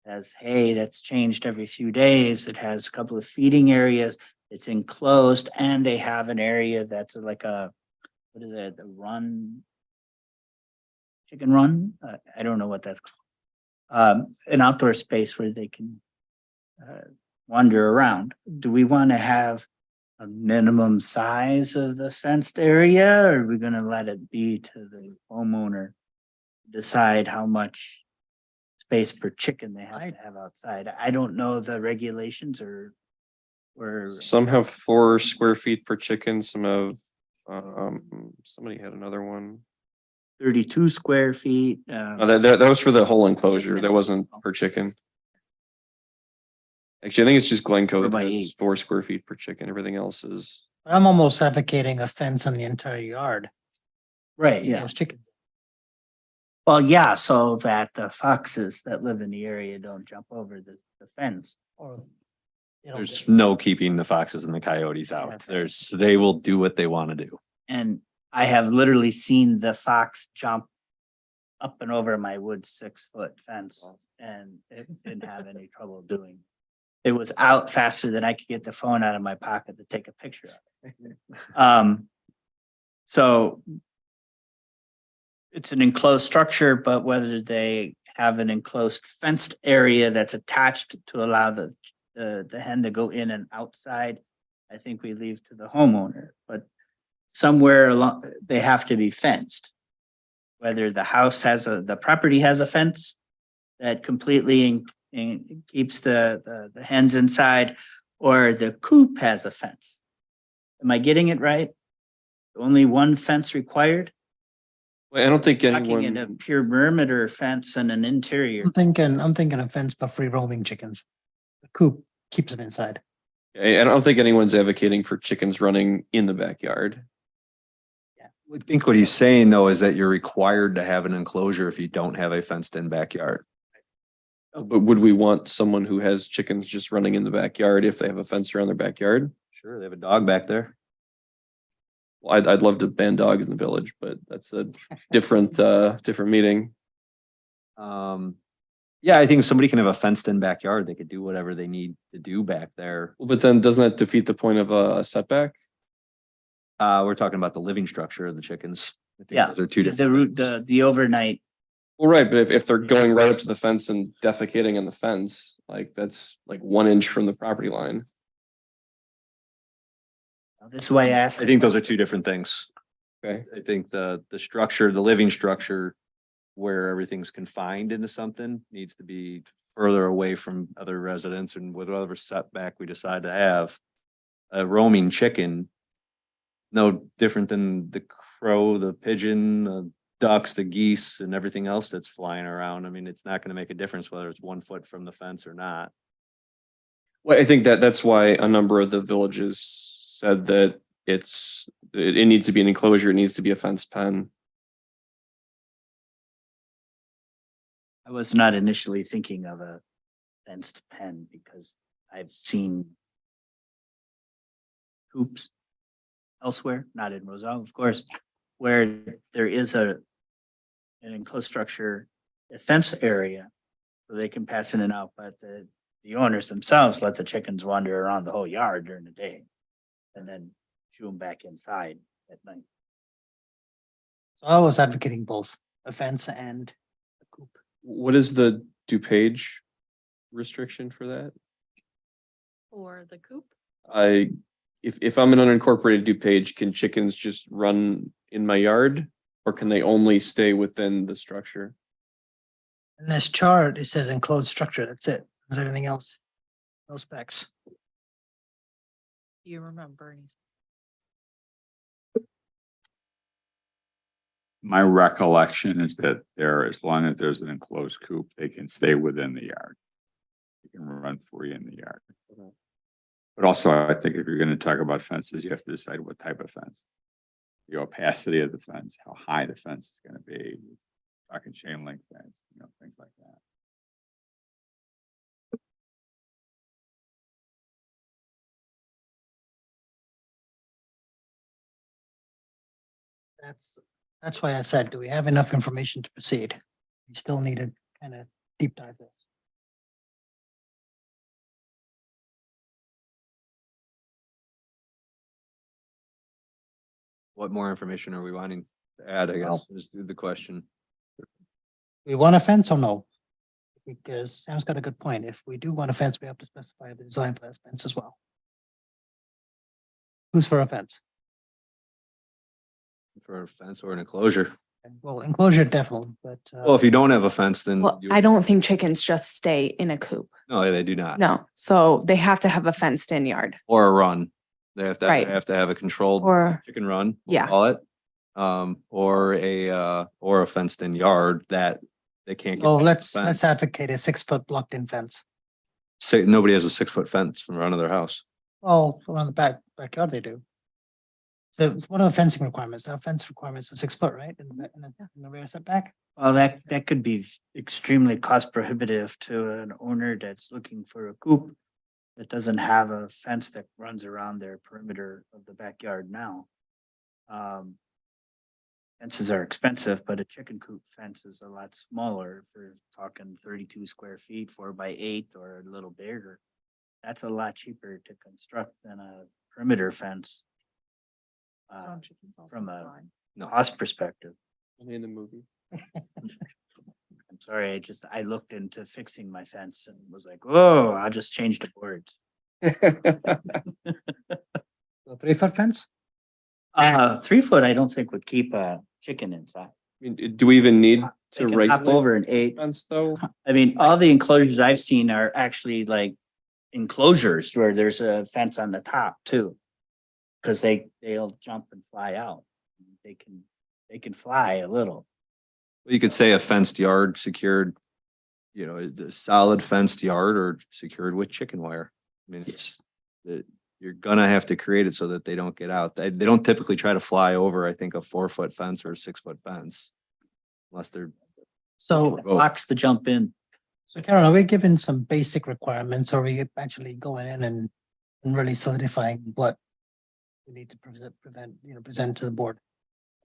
as hay that's changed every few days. It has a couple of feeding areas. It's enclosed and they have an area that's like what is it, the run? Chicken run? I don't know what that's called. An outdoor space where they can wander around. Do we want to have a minimum size of the fenced area, or are we going to let it be to the homeowner decide how much space per chicken they have to have outside? I don't know the regulations or Some have 4 square feet per chicken, some have, somebody had another one. 32 square feet. That was for the whole enclosure. That wasn't per chicken. Actually, I think it's just Glencoe that by has 8. 4 square feet per chicken. Everything else is. I'm almost advocating a fence on the entire yard. Right, yeah. Those chickens. Well, yeah, so that the foxes that live in the area don't jump over the fence. Or, you know, There's no keeping the foxes and the coyotes out. They will do what they want to do. And I have literally seen the fox jump up and over my wood 6-foot fence and it didn't have any trouble doing. It was out faster than I could get the phone out of my pocket to take a picture of it. So it's an enclosed structure, but whether they have an enclosed fenced area that's attached to allow the hen to go in and outside, I think we leave to the homeowner. But somewhere along, they have to be fenced. Whether the house has the property has a fence that completely keeps the hens inside, or the coop has a fence. Am I getting it right? Only one fence required? I don't think Talking in a anyone, pure perimeter fence and an interior. I'm thinking a fence for free roaming chickens. The coop keeps them inside. I don't think anyone's advocating for chickens running in the backyard. I think what he's saying though is that you're required to have an enclosure if you don't have a fenced in backyard. But would we want someone who has chickens just running in the backyard if they have a fence around their backyard? Sure, they have a dog back there. Well, I'd love to ban dogs in the village, but that's a different meeting. Yeah, I think if somebody can have a fenced in backyard, they could do whatever they need to do back there. But then doesn't that defeat the point of a setback? We're talking about the living structure of the chickens. I think Yeah, those are two the different. root, things. the overnight. Well, right, but if they're going right up to the fence and defecating on the fence, like that's like 1 inch from the property line. This is why I asked. I think those are two different things. Okay. I think the structure, the living structure, where everything's confined into something needs to be further away from other residents and whatever setback we decide to have. A roaming chicken, no different than the crow, the pigeon, the ducks, the geese, and everything else that's flying around. I mean, it's not going to make a difference whether it's 1 foot from the fence or not. Well, I think that's why a number of the villages said that it needs to be an enclosure, it needs to be a fenced pen. I was not initially thinking of a fenced pen because I've seen coops elsewhere, not in Roselle, of course, where there is an enclosed structure, a fence area, so they can pass in and out, but the owners themselves let the chickens wander around the whole yard during the day and then shoo them back inside at night. So I was advocating both a fence and a coop. What is the DuPage restriction for that? For the coop? If I'm an unincorporated DuPage, can chickens just run in my yard? Or can they only stay within the structure? In this chart, it says enclosed structure. That's it. There's everything else. No specs. Do you remember any? My recollection is that as long as there's an enclosed coop, they can stay within the yard. You can run free in the yard. But also, I think if you're going to talk about fences, you have to decide what type of fence. The opacity of the fence, how high the fence is going to be. Talking chain link fence, things like that. That's why I said, do we have enough information to proceed? We still need to kind of deep dive this. What more information are we wanting to add? I guess Well- is the question. We want a fence or no? Because Sam's got a good point. If we do want a fence, we have to specify the design for that fence as well. Who's for a fence? For a fence or an enclosure. Well, enclosure definitely, but Well, if you don't have a fence, then Well, I don't think chickens just stay in a coop. No, they do not. No, so they have to have a fenced in yard. Or a run. They have Right. to have a controlled Or, chicken run. we'll yeah. Call it. Or a fenced in yard that they can't get. well, past the let's fence. advocate a 6 foot blocked in fence. Say, nobody has a 6 foot fence from the front of their house. Oh, around the backyard they do. What are the fencing requirements? Our fence requirements are 6 foot, right? In the rear setback? Well, that could be extremely cost prohibitive to an owner that's looking for a coop that doesn't have a fence that runs around their perimeter of the backyard now. Fences are expensive, but a chicken coop fence is a lot smaller. If we're talking 32 square feet, 4x8 or a little bigger, that's a lot cheaper to construct than a perimeter fence. From a cost perspective. Only in the movie. I'm sorry, I looked into fixing my fence and was like, whoa, I'll just change the boards. A 3 foot fence? 3 foot, I don't think would keep a chicken inside. I mean, do we even need They to can hop regulate over an 8. fence though? I mean, all the enclosures I've seen are actually like enclosures where there's a fence on the top too. Cause they'll jump and fly out. They can fly a little. You could say a fenced yard secured, you know, the solid fenced yard or secured with chicken wire. I mean, you're gonna have to create it so that they don't get out. They don't typically try to fly over, I think, a 4-foot fence or a 6-foot fence. Unless they're, So, Box to jump in. so Karen, are we given some basic requirements or are we actually going in and really solidifying what we need to present to the board?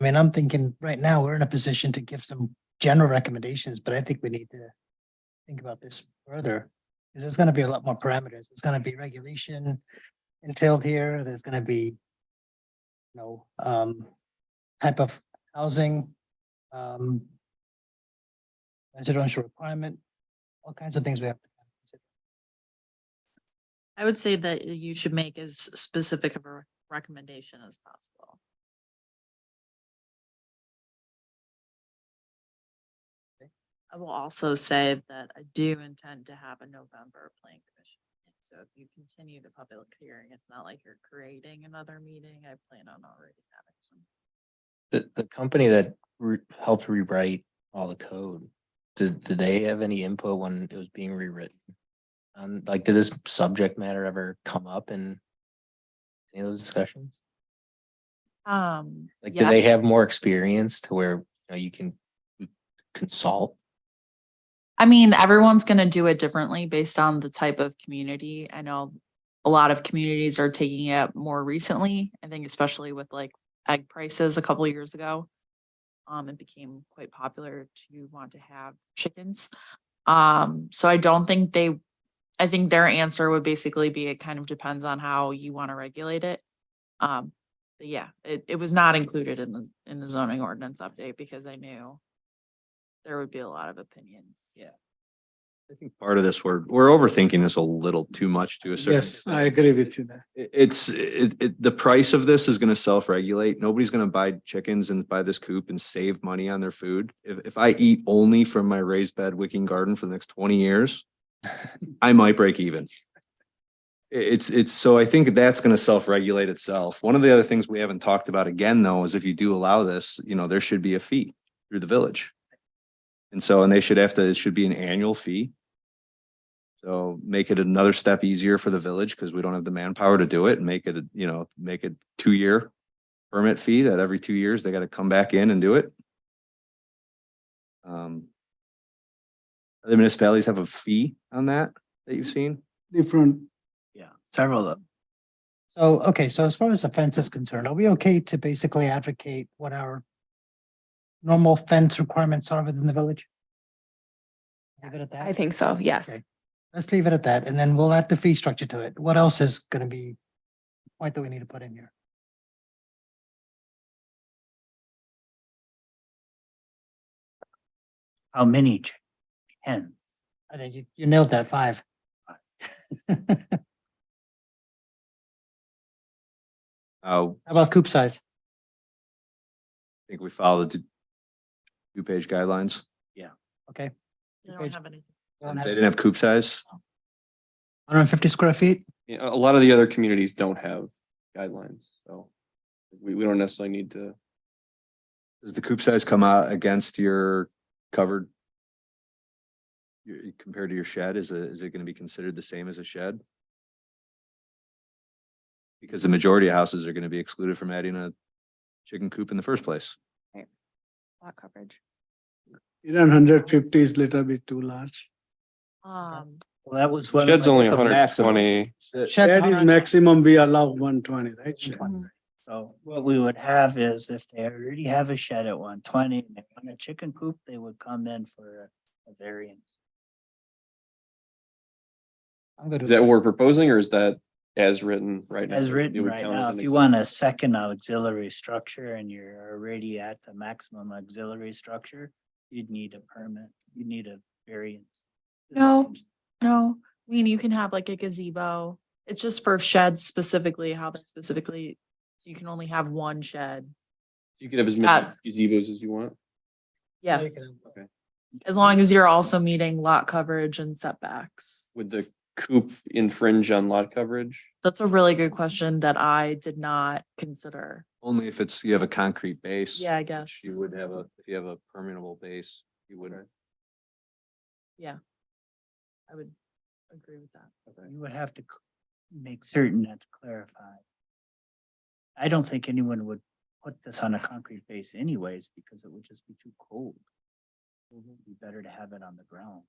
I mean, I'm thinking right now we're in a position to give some general recommendations, but I think we need to think about this further. Because there's gonna be a lot more parameters. It's gonna be regulation entailed here. There's gonna be, type of housing, residential requirement, all kinds of things we have to consider. I would say that you should make as specific of a recommendation as possible. I will also say that I do intend to have a November plan commission. meeting. So if you continue the public hearing, it's not like you're creating another meeting. I plan on already having some. The company that helped rewrite all the code, did they have any input when it was being rewritten? Like, did this subject matter ever come up in any of those discussions? Like, do they Yes. have more experience to where, you can consult? I mean, everyone's going to do it differently based on the type of community. I know a lot of communities are taking it more recently. I think especially with like egg prices a couple of years ago. It became quite popular to want to have chickens. So I don't think I think their answer would basically be it kind of depends on how you want to regulate it. But yeah, it was not included in the zoning ordinance update because I knew there would be a lot of opinions. Yeah. I think part of this, we're overthinking this a little too much to a certain. Yes, I agree with you there. The price of this is gonna self-regulate. Nobody's gonna buy chickens and buy this coop and save money on their food. If I eat only from my raised bed wicking garden for the next 20 years, I might break even. So I think that's gonna self-regulate itself. One of the other things we haven't talked about again, though, is if you do allow this, there should be a fee through the village. And they it should be an annual fee. So make it another step easier for the village because we don't have the manpower to do it and make it 2-year permit fee that every 2 years they got to come back in and do it. Other municipalities have a fee on that you've seen? Different. Yeah, several of them. So, okay, so as far as the fence is concerned, are we okay to basically advocate what our normal fence requirements are within the village? Leave it at that? I think so, yes. Okay. Let's leave it at that, and then we'll add the fee structure to it. What else is gonna be a point that we need to put in here? How many hens? I think you nailed that 5. How about coop size? I think we follow the 2-page guidelines. Okay. You don't Page- have anything. Don't They have didn't have coop size. 150 square feet? Yeah, a lot of the other communities don't have guidelines, so we don't necessarily need to. Does the coop size come out against your covered? Compared to your shed, is it going to be considered the same as a shed? Because the majority of houses are going to be excluded from adding a chicken coop in the first place. Lot coverage. Even 150 is little bit too large. Well, that was what. Shed's only the 120. Shed's That is 100. maximum we allow 120, right? So what we would have is if they already have a shed at 120 and they want a chicken coop, they would come in for a variance. I'm good Is with that what we're proposing or is that as written right now? As It written would right count as now, an if you example. want a second auxiliary structure and you're already at the maximum auxiliary structure, you'd need a permit, you need a variance. No. No, I mean, you can have like a gazebo. It's just for sheds specifically, how they're specifically So you can only have one shed. You can have as many gazebos as you want. Yeah, Okay. as long as you're also meeting lot coverage and setbacks. Would the coop infringe on lot coverage? That's a really good question that I did not consider. Only if you have a concrete base. Yeah, I which guess. You would have if you have a permeable base, you would. Yeah. I would agree with that. You would have to make certain that's clarified. I don't think anyone would put this on a concrete base anyways, because it would just be too cold. It'd be better to have it on the ground.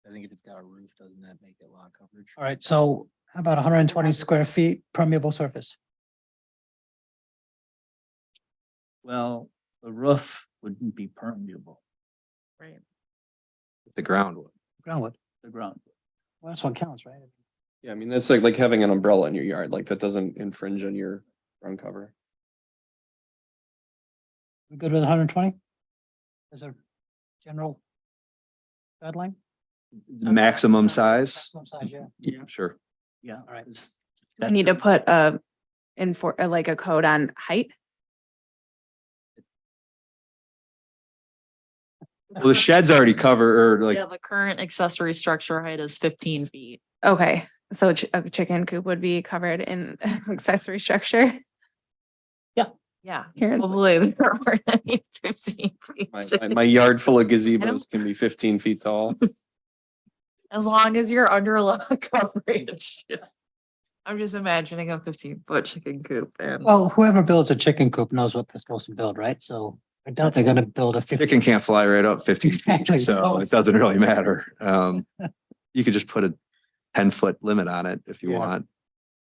I think if it's got a roof, doesn't that make it lot coverage? All right, so how about 120 square feet permeable surface? Well, the roof wouldn't be permeable, Right. The ground would. Groundwood. the ground. Well, that's what counts, right? Yeah, I mean, that's like having an umbrella in your yard, like that doesn't infringe on your ground cover. We good with 120? As a general guideline? Maximum size? Maximum size, yeah. Yeah. Sure. Yeah. All right. I need to put like a code on height. Well, the shed's already covered or like, Yeah, the current accessory structure height is 15 feet. Okay, so a chicken coop would be covered in accessory structure. Yeah, Here. hopefully there aren't any 15 feet. My yard full of gazebos can be 15 feet tall. As long as you're under lot coverage. I'm just imagining a 15-foot chicken coop and. Well, whoever builds a chicken coop knows what they're supposed to build, right? So I doubt they're gonna build a 50. chicken can't fly right up 15 Exactly. feet, so it doesn't really matter. You could just put a 10-foot limit on it if you Yeah. want.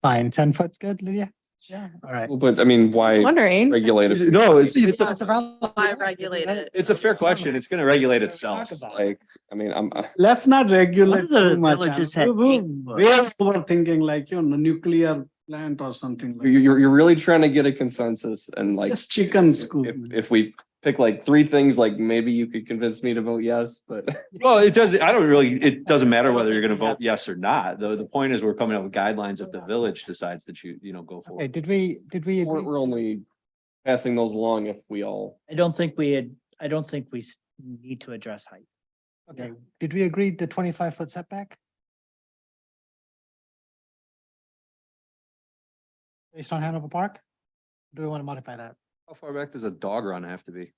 Fine, 10 foot's good, Lydia? Yeah. All right. Well, but I mean, why Wondering. regulate it? No, it's It's why regulate it. It's a fair question. It's gonna regulate itself. Like, I mean, Let's not regulate One of the too much. villages Anand. had We- eight We are overthinking like, nuclear plant or something like. you're really trying to get a consensus and like, Just chicken scoop. if we pick like three things, like maybe you could convince me to vote yes, but. Well, it doesn't matter whether you're gonna vote yes or not. The point is we're coming up with guidelines if the village decides that go Okay, forward. did we We're, agree? we're only passing those along if we all. I don't think we need to address height. Okay, did we agree the 25-foot setback? Based on Hanover Park? Do we want to modify that? How far back does a dog run have to be?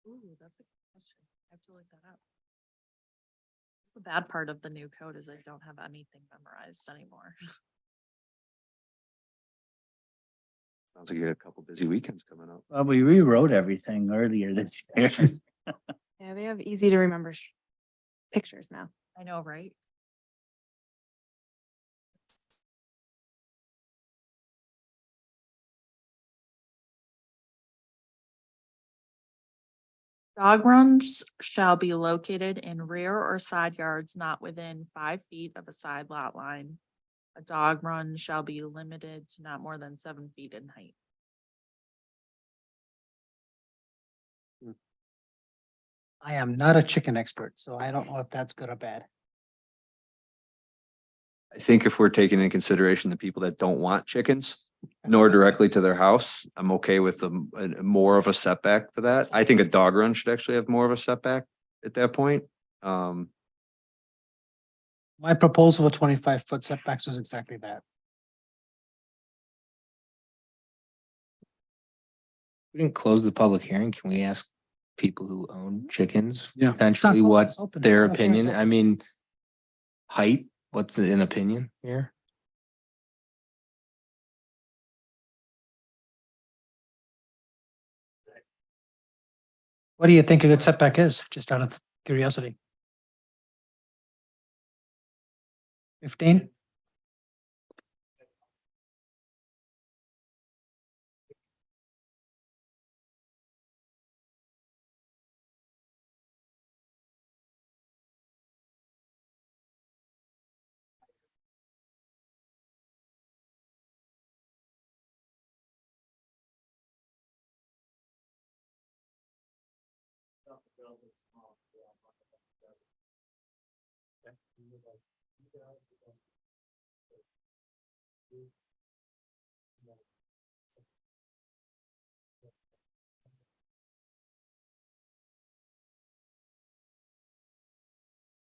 Ooh, that's a good question. I have to look that up. That's the bad part of the new code is I don't have anything memorized anymore. Sounds like you got a couple busy weekends coming up. Well, we rewrote everything earlier this year. Yeah, they have easy to remember pictures now. I know, right? Dog runs shall be located in rear or side yards not within 5 feet of a side lot line. A dog run shall be limited to not more than 7 feet in height. I am not a chicken expert, so I don't know if that's good or bad. I think if we're taking into consideration the people that don't want chickens, nor directly to their house, I'm okay with more of a setback for that. I think a dog run should actually have more of a setback at that point. My proposal of 25-foot setbacks was exactly that. We didn't close the public hearing. Can we ask people who own chickens Yeah. potentially It's not what closed, it's open. their Public hearing's opinion? I open. mean, height, what's an opinion here? What do you think a good setback is, just out of curiosity? 15?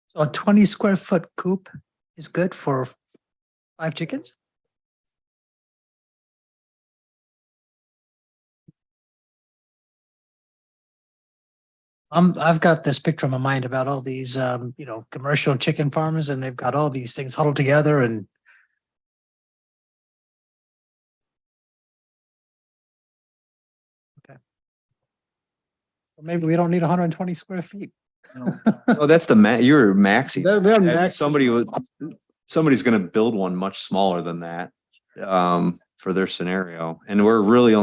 So a 20 square foot coop is good for 5 chickens? I've got this picture in my mind about all these, commercial chicken farmers, and they've got all these things huddled together and okay. Well, maybe we don't need 120 square feet. Oh, that's you're maxing. They're And maxing. Somebody's gonna build one much smaller than that, for their scenario. And we're really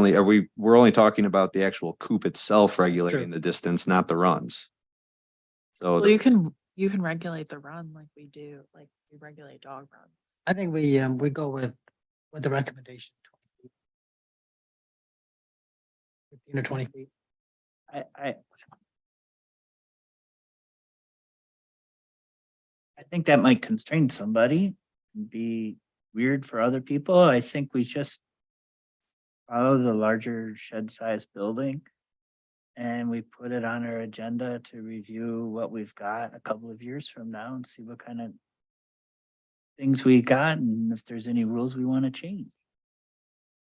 we're only talking about the actual coop itself regulating the distance, not the runs. So Well, you can regulate the run like we do, like we regulate dog runs. I think we go with the recommendation. 20 feet. 15 or 20 feet. I think that might constrain somebody and be weird for other people. I think we just follow the larger shed size building. And we put it on our agenda to review what we've got a couple of years from now and see what kind of things we got and if there's any rules we want to change.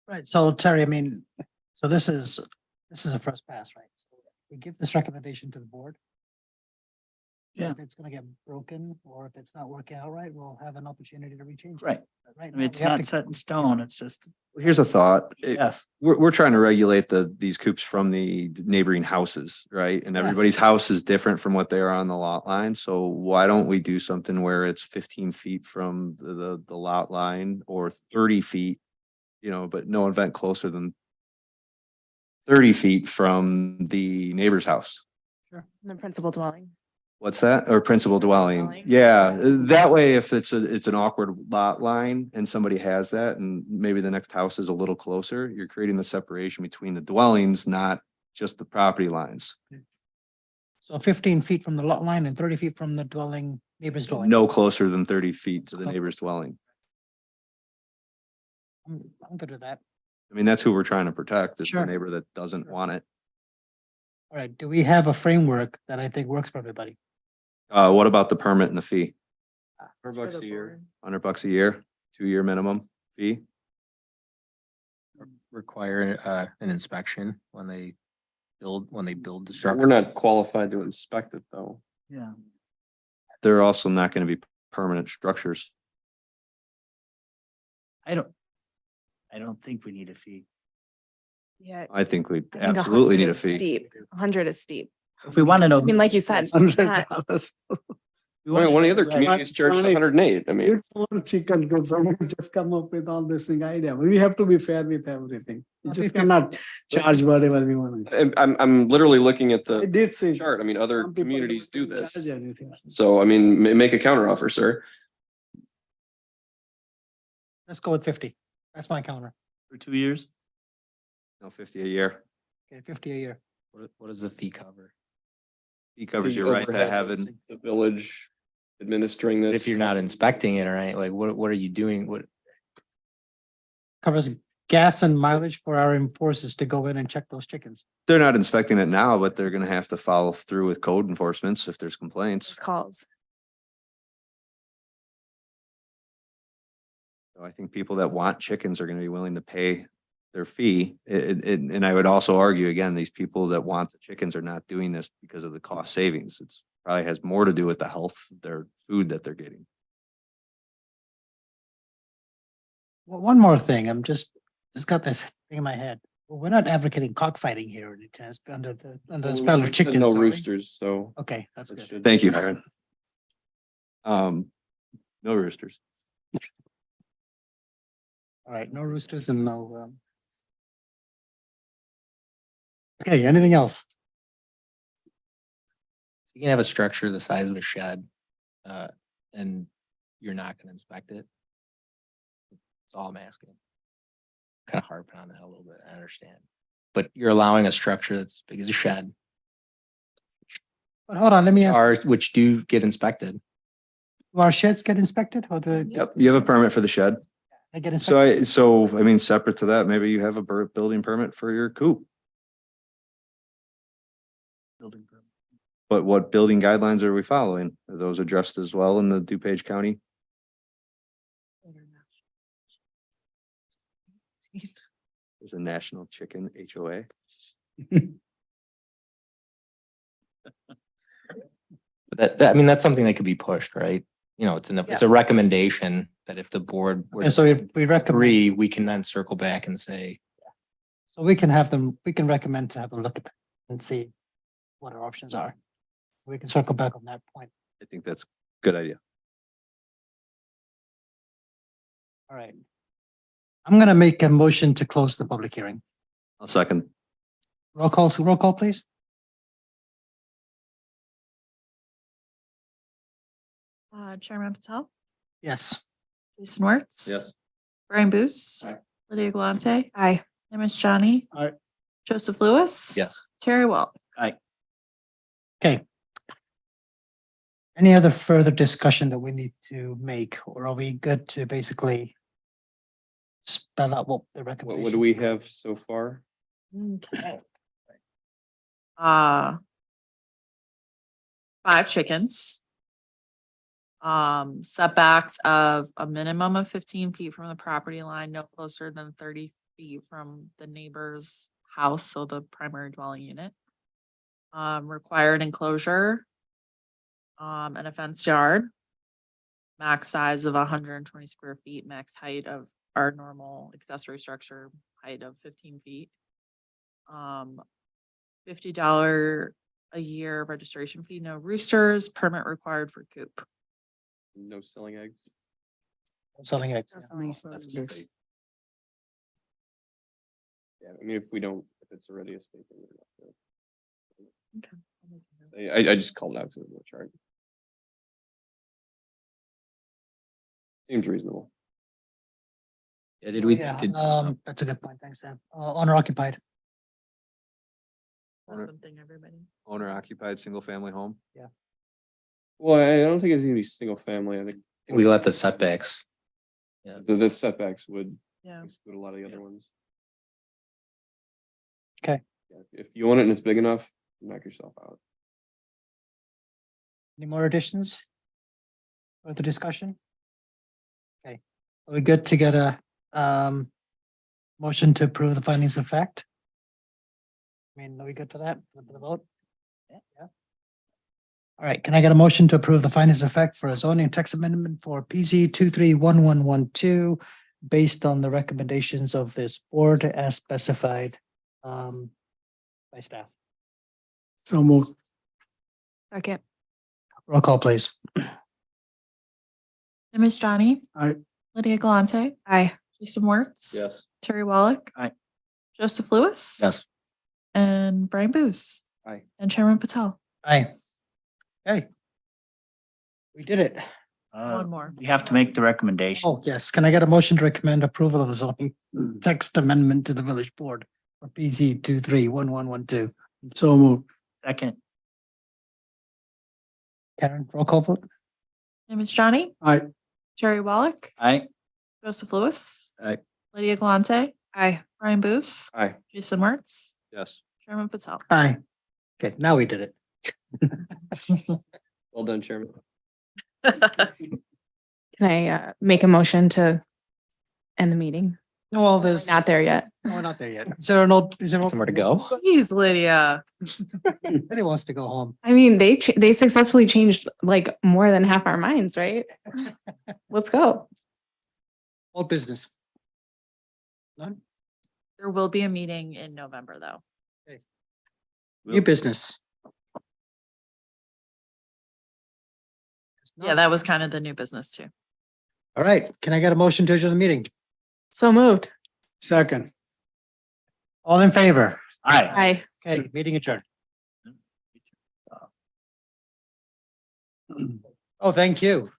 Right, so Terry, I mean, so this is a first pass, right? So we give this recommendation to the board. Yeah. If it's gonna get broken or if it's not working out right, we'll have an opportunity to rechange it. Right. Right. I mean, it's not set in stone. It's just. here's a thought. Yeah. We're trying to regulate these coops from the neighboring houses, right? And Yeah. everybody's house is different from what they are on the lot line. So why don't we do something where it's 15 feet from the lot line or 30 feet, but no event closer than 30 feet from the neighbor's house? The principal dwelling. What's that? Or principal dwelling? dwelling. Yeah, that way if it's an awkward lot line and somebody has that and maybe the next house is a little closer, you're creating the separation between the dwellings, not just the property lines. So 15 feet from the lot line and 30 feet from the neighbor's dwelling. No closer than 30 feet to the neighbor's dwelling. I'm good with that. I mean, that's who we're trying to protect, is the Sure. neighbor that doesn't want it. All right, do we have a framework that I think works for everybody? What about the permit and the fee? $100 a year. $100 a year, 2-year minimum fee? Require an inspection when they build the We're structure. not qualified to inspect it though. Yeah. They're also not going to be permanent structures. I don't think we need a fee. Yeah. I think we I think absolutely 100 need a is fee. Steep. 100 is steep. If we want to know. I mean, like you said, not- $100. One of the other Right. communities charged Right. 108. I mean, You want chicken coop, someone just come up with all this thing idea. We have to be fair with everything. You just cannot charge whatever we want. I'm literally looking at I the did say. chart. I mean, other some people communities do don't this. charge anything. So, I mean, make a counter offer, sir. Let's go with 50. That's my counter. For 2 years? No, 50 a year. Okay, 50 a year. What does the fee cover? He covers The your right to overhead, having, the village administering this. If you're not inspecting it, right? Like, what are you doing? What? Covers gas and mileage for our enforcers to go in and check those chickens. they're not inspecting it now, but they're going to have to follow through with code enforcements if there's complaints. Those calls. So I think people that want chickens are going to be willing to pay their fee. And I would also argue, again, these people that want the chickens are not doing this because of the cost savings. It's probably has more to do with the health of their food that they're getting. Well, one more thing, I'm just got this thing in my head. Well, we're not advocating cockfighting here under the spell of chickens. No are we? roosters, so. Okay, that's that good. should- Thank you, Aaron. No roosters. All right, no roosters and no. Okay, anything else? You can have a structure the size of a shed, and you're not gonna inspect it. That's all I'm asking. Kind of harping on that a little bit, I understand. But you're allowing a structure that's as big as a shed, But hold on, let me ask, which do get inspected. do our sheds get inspected or Yep, you have a permit for the shed. they get inspected? So I mean, separate to that, maybe you have a building permit for your coop. Building permit. But what building guidelines are we following? Are those addressed as well in the DuPage County? There's a national chicken HOA. But I mean, that's something that could be pushed, right? You know, it's a recommendation that if the board were And so we recommend, agree, we can then circle back and say, so we can have them, we can recommend to have them look at that and see what our options are. We can circle back on that point. I think that's a good idea. All right. I'm gonna make a motion to close the public hearing. I'll second. Roll call, please. Chairman Patel, Yes. Jason Wertz. Yes. Brian Boos. Lydia Galante. Aye. Amos Johnny. Aye. Joseph Lewis. Yes. Terry Walt. Okay. Any other further discussion that we need to make, or are we good to basically spell out what the What recommendation? do we have so far? Okay. 5 chickens. Setbacks of a minimum of 15 feet from the property line, no closer than 30 feet from the neighbor's house, so the primary dwelling unit. Required enclosure. And a fenced yard. Max size of 120 square feet, max height of our normal accessory structure height of 15 feet. $50 a year registration fee, no roosters, permit required for coop. No selling eggs. Selling eggs. That's nice. That's a state. Yeah, I mean, if it's already a state. Then we don't have to- I just called it out to the chart. Seems reasonable. yeah, did we, Yeah, did, that's a good point. Thanks, Sam. Owner occupied. That's something everybody. Owner occupied single family home. Well, I don't think it's gonna be single family. I think we let the setbacks. Yeah. the setbacks would Yeah. exclude a lot of the other ones. Okay. Yeah, if you own it and it's big enough, knock yourself out. Any more additions? Further discussion? Okay, are we good to get a motion to approve the findings of fact? I mean, are we good for that, for the vote? Yeah. All right, can I get a motion to approve the findings of fact for a zoning text amendment for PZ 231112 based on the recommendations of this board as specified by staff? So moved. Second. Roll call, please. Amos Johnny. Aye. Lydia Galante. Aye. Jason Wertz. Yes. Terry Wallach. Aye. Joseph Lewis. Yes. And Brian Boos. Aye. And Chairman Patel. Aye. Okay. We did it. One more. You have to make the recommendation. Oh, yes. Can I get a motion to recommend approval of the zoning text amendment to the village board for PZ 231112? So moved. Second. Karen, roll call vote? Amos Johnny. Aye. Terry Wallach. Aye. Joseph Lewis. Aye. Lydia Galante. Aye. Brian Boos. Aye. Jason Wertz. Yes. Chairman Patel. Aye. Okay, now we did it. Well done, Chairman. Can I make a motion to end the meeting? Well, there's, Not there yet. no, we're not there yet. Is there Somewhere to go. Please, Lydia. Anyone wants to go home? I mean, they successfully changed like more than half our minds, right? Let's go. Old business. None? There will be a meeting in November, though. New business. Yeah, that was kind of the new business too. All right, can I get a motion to adjourn the meeting? So moved. Second. All in favor? Aye. Aye. Okay, meeting adjourned. Oh, thank you.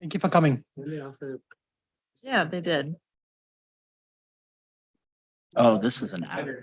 Thank you for coming. Yeah, they did. Oh, this is an hour.